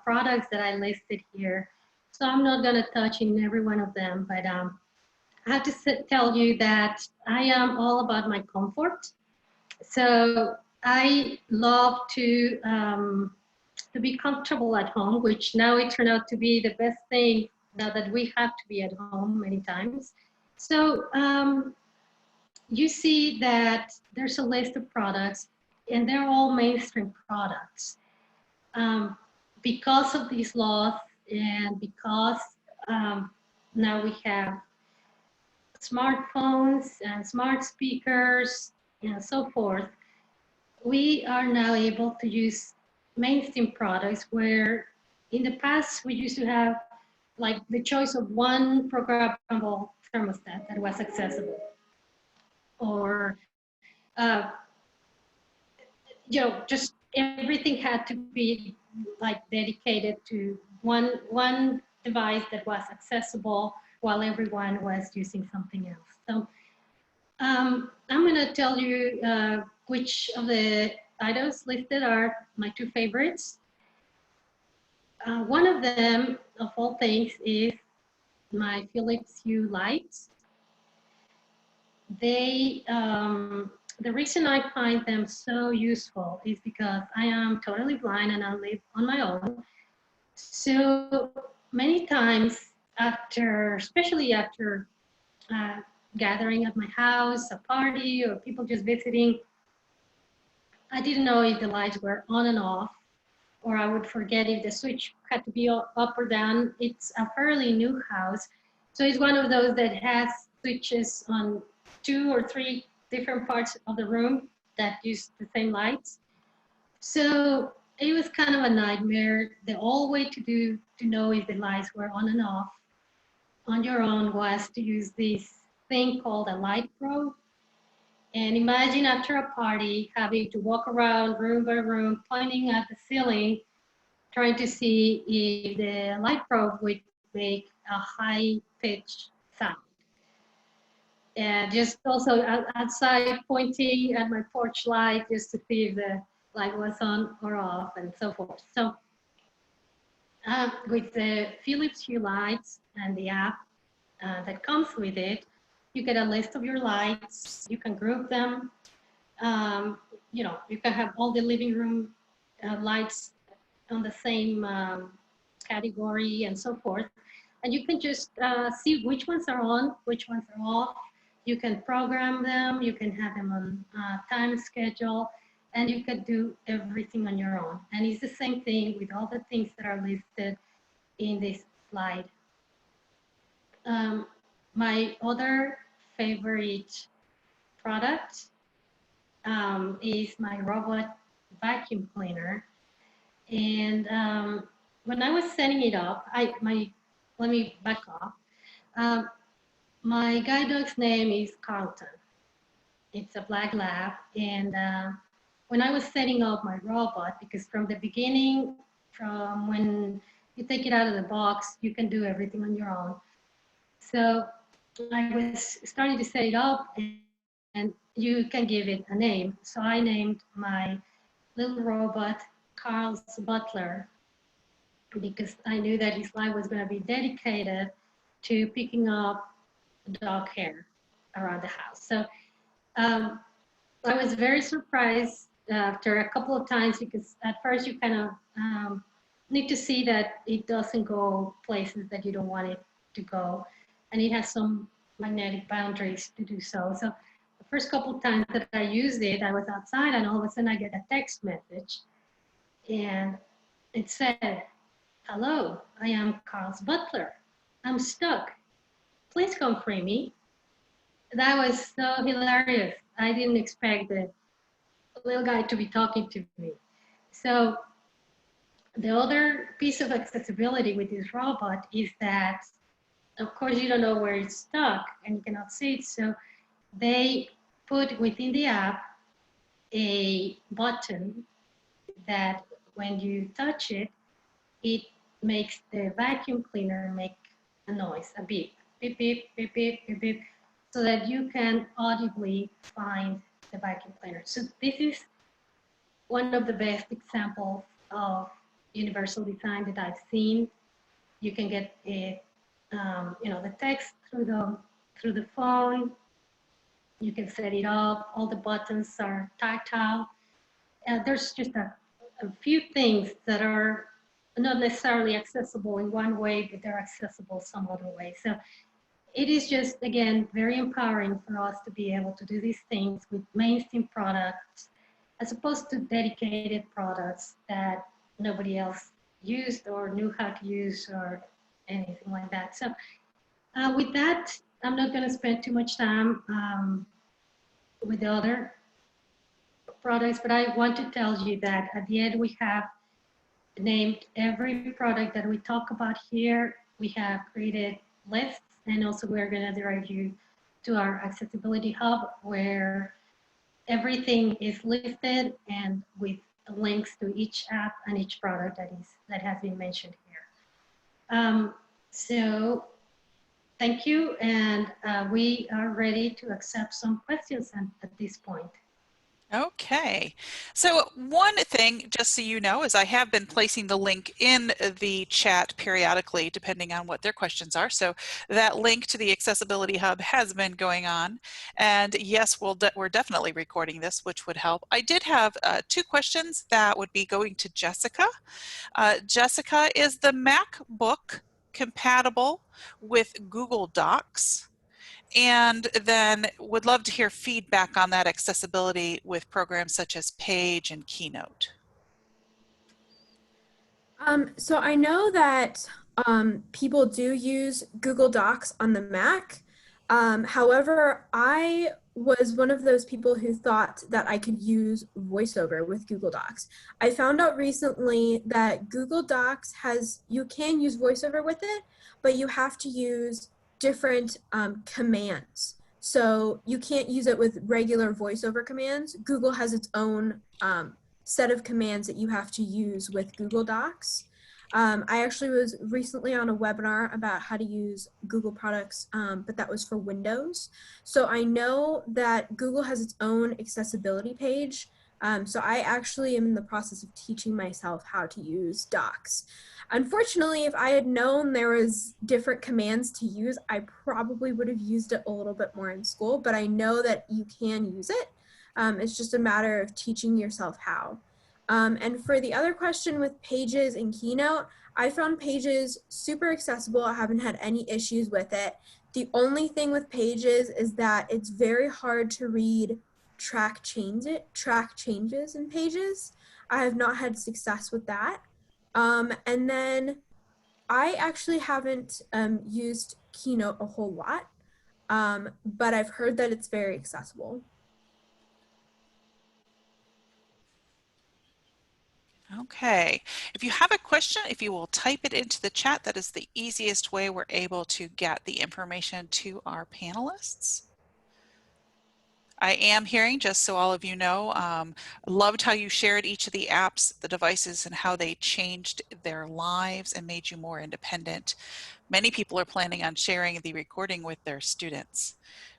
products that I listed here, so I'm not going to touch in every one of them, but I have to tell you that I am all about my comfort. So I love to be comfortable at home, which now it turned out to be the best thing now that we have to be at home many times. So you see that there's a list of products, and they're all mainstream products. Because of these laws, and because now we have smartphones and smart speakers and so forth, we are now able to use mainstream products where in the past we used to have like the choice of one programmable thermostat that was accessible, or just everything had to be like dedicated to one device that was accessible while everyone was using something else. So I'm going to tell you which of the items listed are my two favorites. One of them, of all things, is my Philips Hue Lights. the reason I find them so useful is because I am totally blind and I live on my own. So many times after, especially after gathering at my house, a party, or people just visiting, I didn't know if the lights were on and off, or I would forget if the switch had to be up or down. It's a fairly new house. So it's one of those that has switches on 2 or 3 different parts of the room that use the same lights. So it was kind of a nightmare. The only way to know if the lights were on and off on your own was to use this thing called a light probe. And imagine after a party having to walk around room by room, pointing at the ceiling, trying to see if the light probe would make a high-pitched sound. And just also outside pointing at my porch light just to see if the light was on or off and so forth. So with the Philips Hue Lights and the app that comes with it, you get a list of your lights. You can group them. You know, you can have all the living room lights on the same category and so forth. And you can just see which ones are on, which ones are off. You can program them. You can have them on time schedule, and you can do everything on your own. And it's the same thing with all the things that are listed in this slide. My other favorite product is my robot vacuum cleaner. And when I was setting it up, let me back off. My guide dog's name is Carlton. It's a black lab. And when I was setting up my robot, because from the beginning, from when you take it out of the box, you can do everything on your own. So I was starting to set it up, and you can give it a name. So I named my little robot Carl's Butler, because I knew that his life was going to be dedicated to picking up dog hair around the house. So I was very surprised after a couple of times, because at first you kind of need to see that it doesn't go places that you don't want it to go. And it has some magnetic boundaries to do so. So the first couple of times that I used it, I was outside and all of a sudden I get a text message. And it said, "Hello, I am Carl's butler. I'm stuck. Please come free me." That was so hilarious. I didn't expect the little guy to be talking to me. So the other piece of accessibility with this robot is that, of course, you don't know where it's stuck and you cannot see it. So they put within the app a button that when you touch it, it makes the vacuum cleaner make a noise, a beep, beep, beep, beep, beep, beep, beep, so that you can audibly find the vacuum cleaner. So this is one of the best examples of universal design that I've seen. You can get it, the text through the phone. You can set it up. All the buttons are tactile. There's just a few things that are not necessarily accessible in one way, but they're accessible some other way. So it is just, again, very empowering for us to be able to do these things with mainstream products, as opposed to dedicated products that nobody else used or knew how to use or anything like that. So with that, I'm not going to spend too much time with the other products, but I want to tell you that at the end we have named every product that we talk about here. We have created lists, and also we're going to direct you to our accessibility hub where everything is listed and with links to each app and each product that has been mentioned here. So thank you, and we are ready to accept some questions at this point. Okay, so one thing, just so you know, is I have been placing the link in the chat periodically, depending on what their questions are. So that link to the Accessibility Hub has been going on. And yes, we're definitely recording this, which would help. I did have 2 questions that would be going to Jessica. Jessica, is the MacBook compatible with Google Docs? And then would love to hear feedback on that accessibility with programs such as Page and Keynote. So I know that people do use Google Docs on the Mac. However, I was one of those people who thought that I could use VoiceOver with Google Docs. I found out recently that Google Docs you can use VoiceOver with it, but you have to use different commands. So you can't use it with regular VoiceOver commands. Google has its own set of commands that you have to use with Google Docs. I actually was recently on a webinar about how to use Google products, but that was for Windows. So I know that Google has its own accessibility page. So I actually am in the process of teaching myself how to use Docs. Unfortunately, if I had known there was different commands to use, I probably would have used it a little bit more in school, but I know that you can use it. It's just a matter of teaching yourself how. And for the other question with Pages and Keynote, I found Pages super accessible. I haven't had any issues with it. The only thing with Pages is that it's very hard to read track changes in Pages. I have not had success with that. And then I actually haven't used Keynote a whole lot, but I've heard that it's very accessible. Okay, if you have a question, if you will type it into the chat, that is the easiest way we're able to get the information to our panelists. I am hearing, just so all of you know, loved how you shared each of the apps, the devices, and how they changed their lives and made you more independent. Many people are planning on sharing the recording with their students.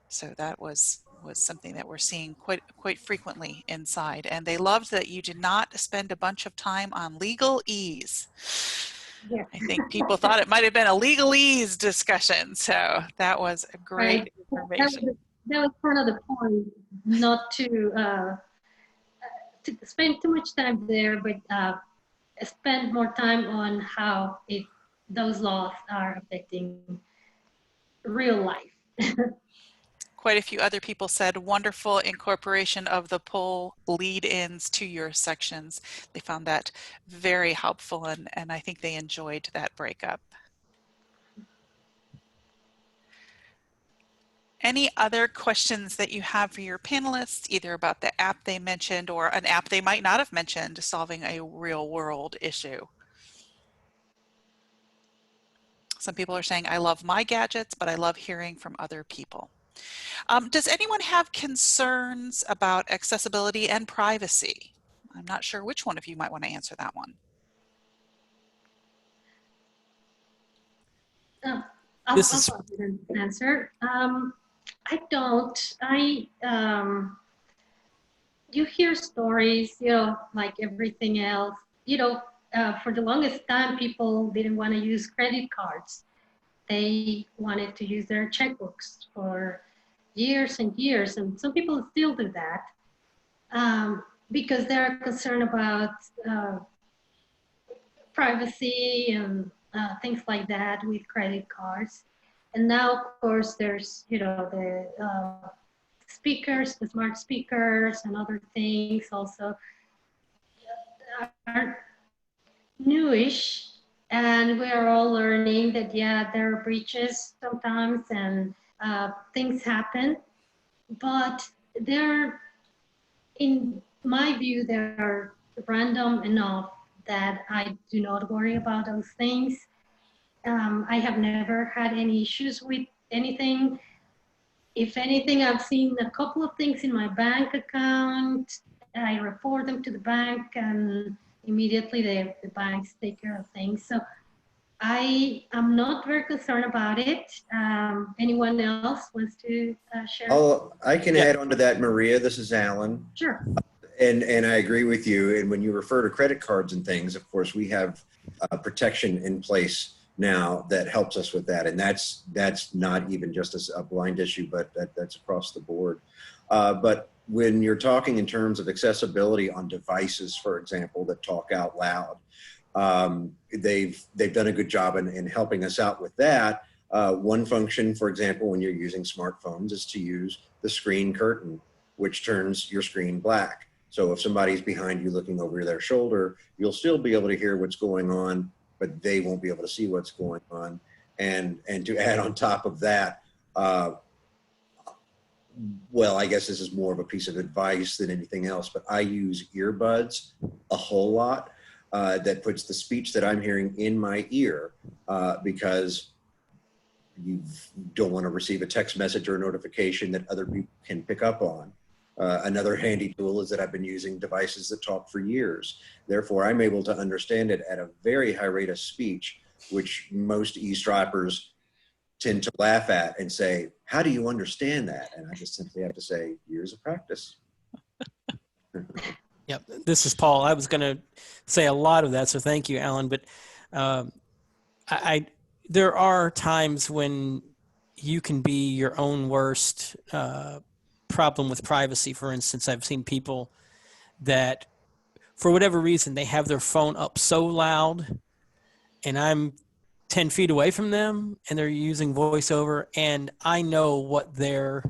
So that was something that we're seeing quite frequently inside. And they loved that you did not spend a bunch of time on legalese. Yeah. I think people thought it might have been a legalese discussion. So that was a great information. That was kind of the point, not to spend too much time there, but spend more time on how those laws are affecting real life. Quite a few other people said wonderful incorporation of the poll lead-ins to your sections. They found that very helpful, and I think they enjoyed that breakup. Any other questions that you have for your panelists, either about the app they mentioned or an app they might not have mentioned solving a real-world issue? Some people are saying, I love my gadgets, but I love hearing from other people. Does anyone have concerns about accessibility and privacy? I'm not sure which one of you might want to answer that one. I'll answer. I don't. You hear stories, like everything else. For the longest time, people didn't want to use credit cards. They wanted to use their checkbooks for years and years, and some people still do that because they're concerned about privacy and things like that with credit cards. And now, of course, there's the speakers, the smart speakers, and other things also are newish. And we are all learning that, yeah, there are breaches sometimes and things happen, but in my view, they're random enough that I do not worry about those things. I have never had any issues with anything. If anything, I've seen a couple of things in my bank account. I report them to the bank and immediately the banks take care of things. So I am not very concerned about it. Anyone else wants to share? I can add on to that, Maria. This is Alan. Sure. And I agree with you. And when you refer to credit cards and things, of course, we have protection in place now that helps us with that. And that's not even just a blind issue, but that's across the board. But when you're talking in terms of accessibility on devices, for example, that talk out loud, they've done a good job in helping us out with that. One function, for example, when you're using smartphones is to use the screen curtain, which turns your screen black. So if somebody's behind you looking over their shoulder, you'll still be able to hear what's going on, but they won't be able to see what's going on. And to add on top of that, well, I guess this is more of a piece of advice than anything else, but I use earbuds a whole lot. That puts the speech that I'm hearing in my ear because you don't want to receive a text message or a notification that other people can pick up on. Another handy tool is that I've been using devices that talk for years. Therefore, I'm able to understand it at a very high rate of speech, which most eavesdroppers tend to laugh at and say, how do you understand that? And I just simply have to say, years of practice. Yep. This is Paul. I was going to say a lot of that, so thank you, Alan. But there are times when you can be your own worst problem with privacy. For instance, I've seen people that, for whatever reason, they have their phone up so loud, and I'm 10 feet away from them, and they're using voiceover, and I know what their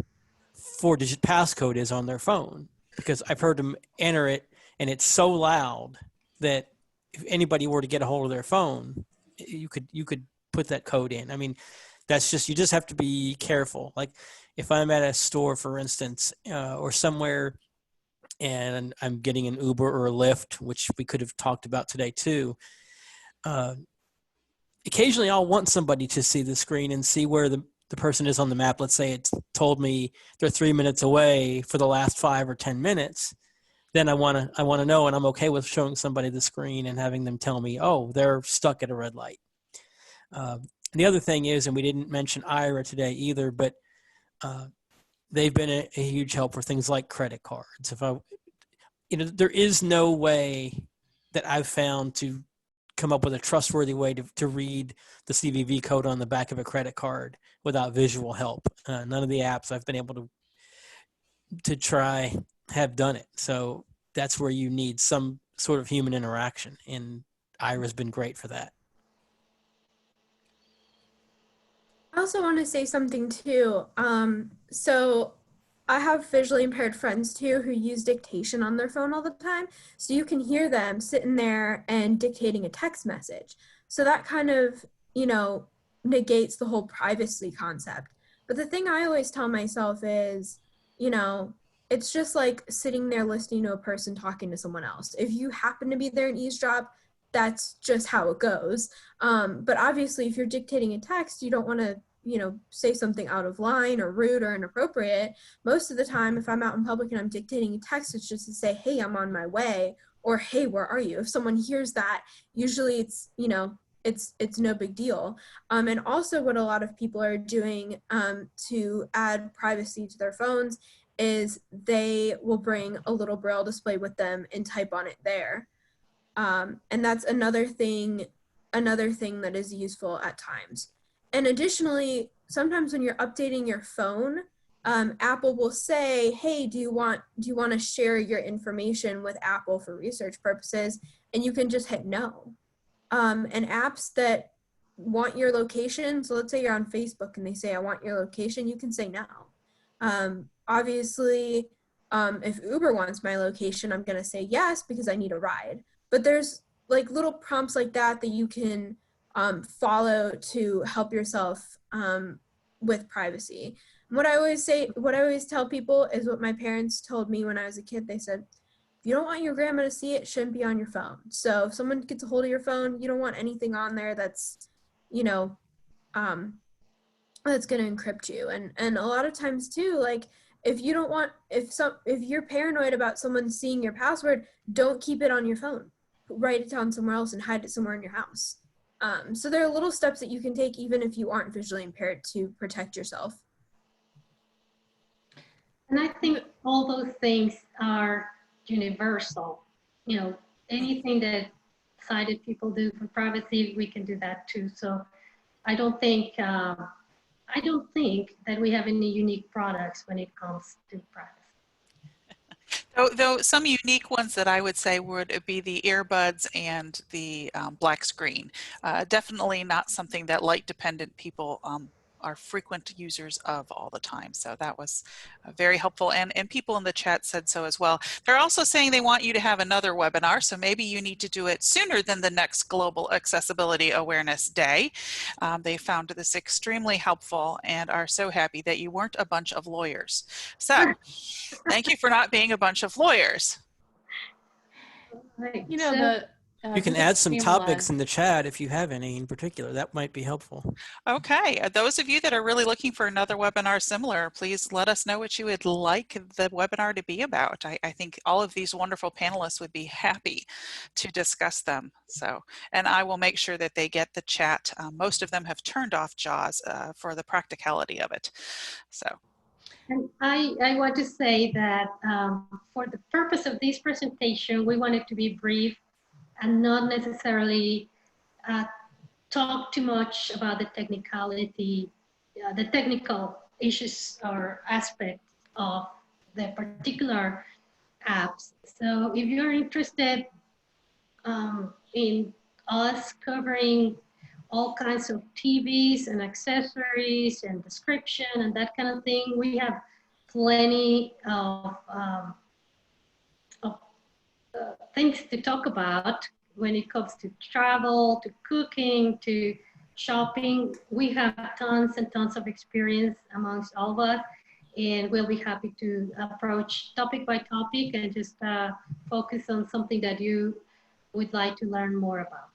4-digit passcode is on their phone because I've heard them enter it, and it's so loud that if anybody were to get a hold of their phone, you could put that code in. I mean, that's just, you just have to be careful. Like if I'm at a store, for instance, or somewhere, and I'm getting an Uber or a Lyft, which we could have talked about today too. Occasionally I'll want somebody to see the screen and see where the person is on the map. Let's say it's told me they're 3 minutes away for the last 5 or 10 minutes. Then I want to know, and I'm okay with showing somebody the screen and having them tell me, oh, they're stuck at a red light. And the other thing is, and we didn't mention IRA today either, but they've been a huge help for things like credit cards. There is no way that I've found to come up with a trustworthy way to read the CVV code on the back of a credit card without visual help. None of the apps I've been able to try have done it. So that's where you need some sort of human interaction, and IRA's been great for that. I also want to say something too. So I have visually impaired friends too who use dictation on their phone all the time. So you can hear them sitting there and dictating a text message. So that kind of, negates the whole privacy concept. But the thing I always tell myself is, it's just like sitting there listening to a person talking to someone else. If you happen to be there and eavesdrop, that's just how it goes. But obviously, if you're dictating a text, you don't want to, say something out of line or rude or inappropriate. Most of the time, if I'm out in public and I'm dictating a text, it's just to say, hey, I'm on my way, or hey, where are you? If someone hears that, usually it's, it's no big deal. And also what a lot of people are doing to add privacy to their phones is they will bring a little braille display with them and type on it there. And that's another thing that is useful at times. And additionally, sometimes when you're updating your phone, Apple will say, hey, do you want to share your information with Apple for research purposes? And you can just hit no. And apps that want your location, so let's say you're on Facebook and they say, I want your location, you can say no. Obviously, if Uber wants my location, I'm going to say yes because I need a ride. But there's like little prompts like that you can follow to help yourself with privacy. And what I always tell people is what my parents told me when I was a kid. They said, if you don't want your grandma to see it, it shouldn't be on your phone. So if someone gets a hold of your phone, you don't want anything on there that's, that's going to encrypt you. And a lot of times too, like if you're paranoid about someone seeing your password, don't keep it on your phone. Write it down somewhere else and hide it somewhere in your house. So there are little steps that you can take even if you aren't visually impaired to protect yourself. And I think all those things are universal. You know, anything that sighted people do for privacy, we can do that too. So I don't think that we have any unique products when it comes to privacy. Though some unique ones that I would say would be the earbuds and the black screen. Definitely not something that light dependent people are frequent users of all the time. So that was very helpful, and people in the chat said so as well. They're also saying they want you to have another webinar, so maybe you need to do it sooner than the next Global Accessibility Awareness Day. They found this extremely helpful and are so happy that you weren't a bunch of lawyers. So thank you for not being a bunch of lawyers. Right. You know, You can this add is some Pamela. topics in the chat if you have any in particular. That might be helpful. Okay, those of you that are really looking for another webinar similar, please let us know what you would like the webinar to be about. I think all of these wonderful panelists would be happy to discuss them. So, and I will make sure that they get the chat. Most of them have turned off JAWS for the practicality of it. So. And I want to say that for the purpose of this presentation, we want it to be brief and not necessarily talk too much about the technicality, the technical issues or aspects of the particular apps. So if you're interested in us covering all kinds of TVs and accessories and description and that kind of thing, we have plenty of things to talk about when it comes to travel, to cooking, to shopping. We have tons and tons of experience amongst all of us, and we'll be happy to approach topic by topic and just focus on something that you would like to learn more about.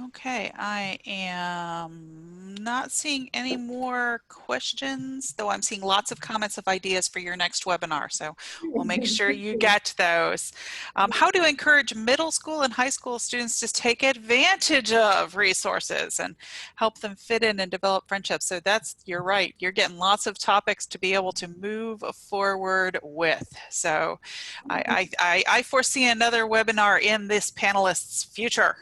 Okay, I am not seeing any more questions, though I'm seeing lots of comments of ideas for your next webinar, so we'll make sure you get those. How to encourage middle school and high school students to take advantage of resources and help them fit in and develop friendships. So that's, you're right, you're getting lots of topics to be able to move forward with. So I foresee another webinar in this panelist's future.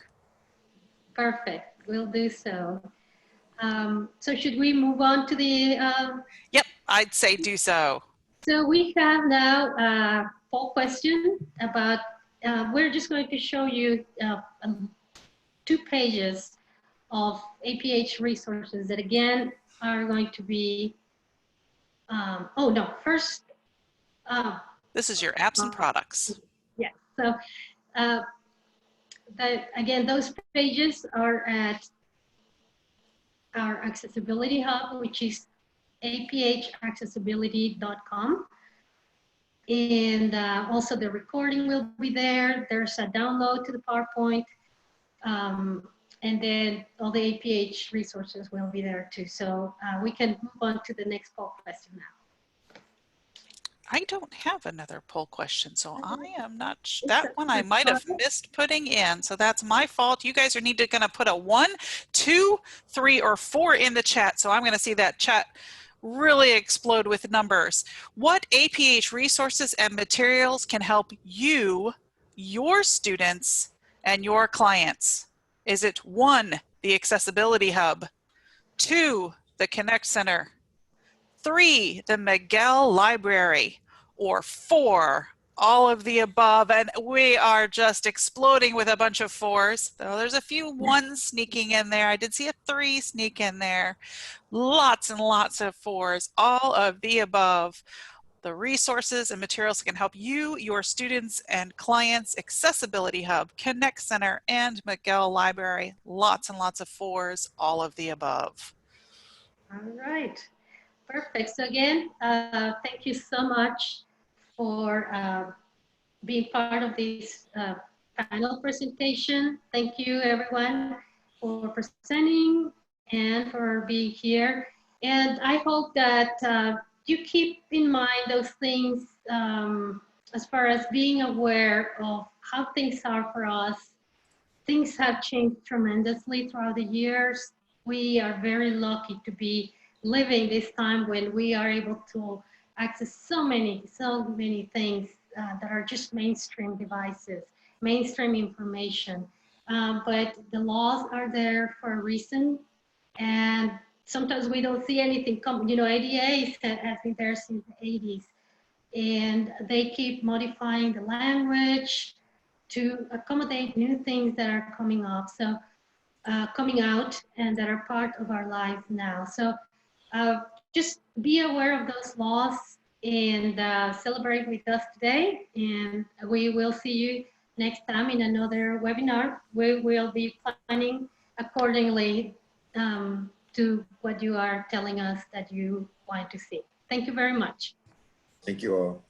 Perfect, we'll do so. So should we move on to the? Yep, I'd say do so. So we have now a poll question about, we're just going to show you 2 pages of APH resources that again are going to be, oh no, first. This is your apps and products. Yeah, so again, those pages are at our accessibility hub, which is aphaccessibility.com. And also the recording will be there. There's a download to the PowerPoint. And then all the APH resources will be there too. So we can move on to the next poll question now. I don't have another poll question, so I am not sure. That one I might have missed putting in, so that's my fault. You guys are gonna put a 1, 2, 3, or 4 in the chat, so I'm gonna see that chat really explode with numbers. What APH resources and materials can help you, your students, and your clients? Is it 1, the Accessibility Hub, 2, the Connect Center, 3, the Miguel Library, or 4, all of the above? And we are just exploding with a bunch of 4s. So there's a few 1s sneaking in there. I did see a 3 sneak in there. Lots and lots of 4s, all of the above. The resources and materials that can help you, your students, and clients. Accessibility Hub, Connect Center, and Miguel Library. Lots and lots of 4s, all of the above. All right. Perfect. So again, thank you so much for being part of this panel presentation. Thank you everyone for presenting and for being here. And I hope that you keep in mind those things as far as being aware of how things are for us things have changed tremendously throughout the years. We are very lucky to be living this time when we are able to access so many things that are just mainstream devices, mainstream information. But the laws are there for a reason, and sometimes we don't see anything come. You know, ADA has been there since the 80s, and they keep modifying the language to accommodate new things that are coming up. So coming out and that are part of our lives now. So just be aware of those laws and celebrate with us today. And we will see you next time in another webinar. We will be planning accordingly to what you are telling us that you want to see. Thank you very much. Thank you all.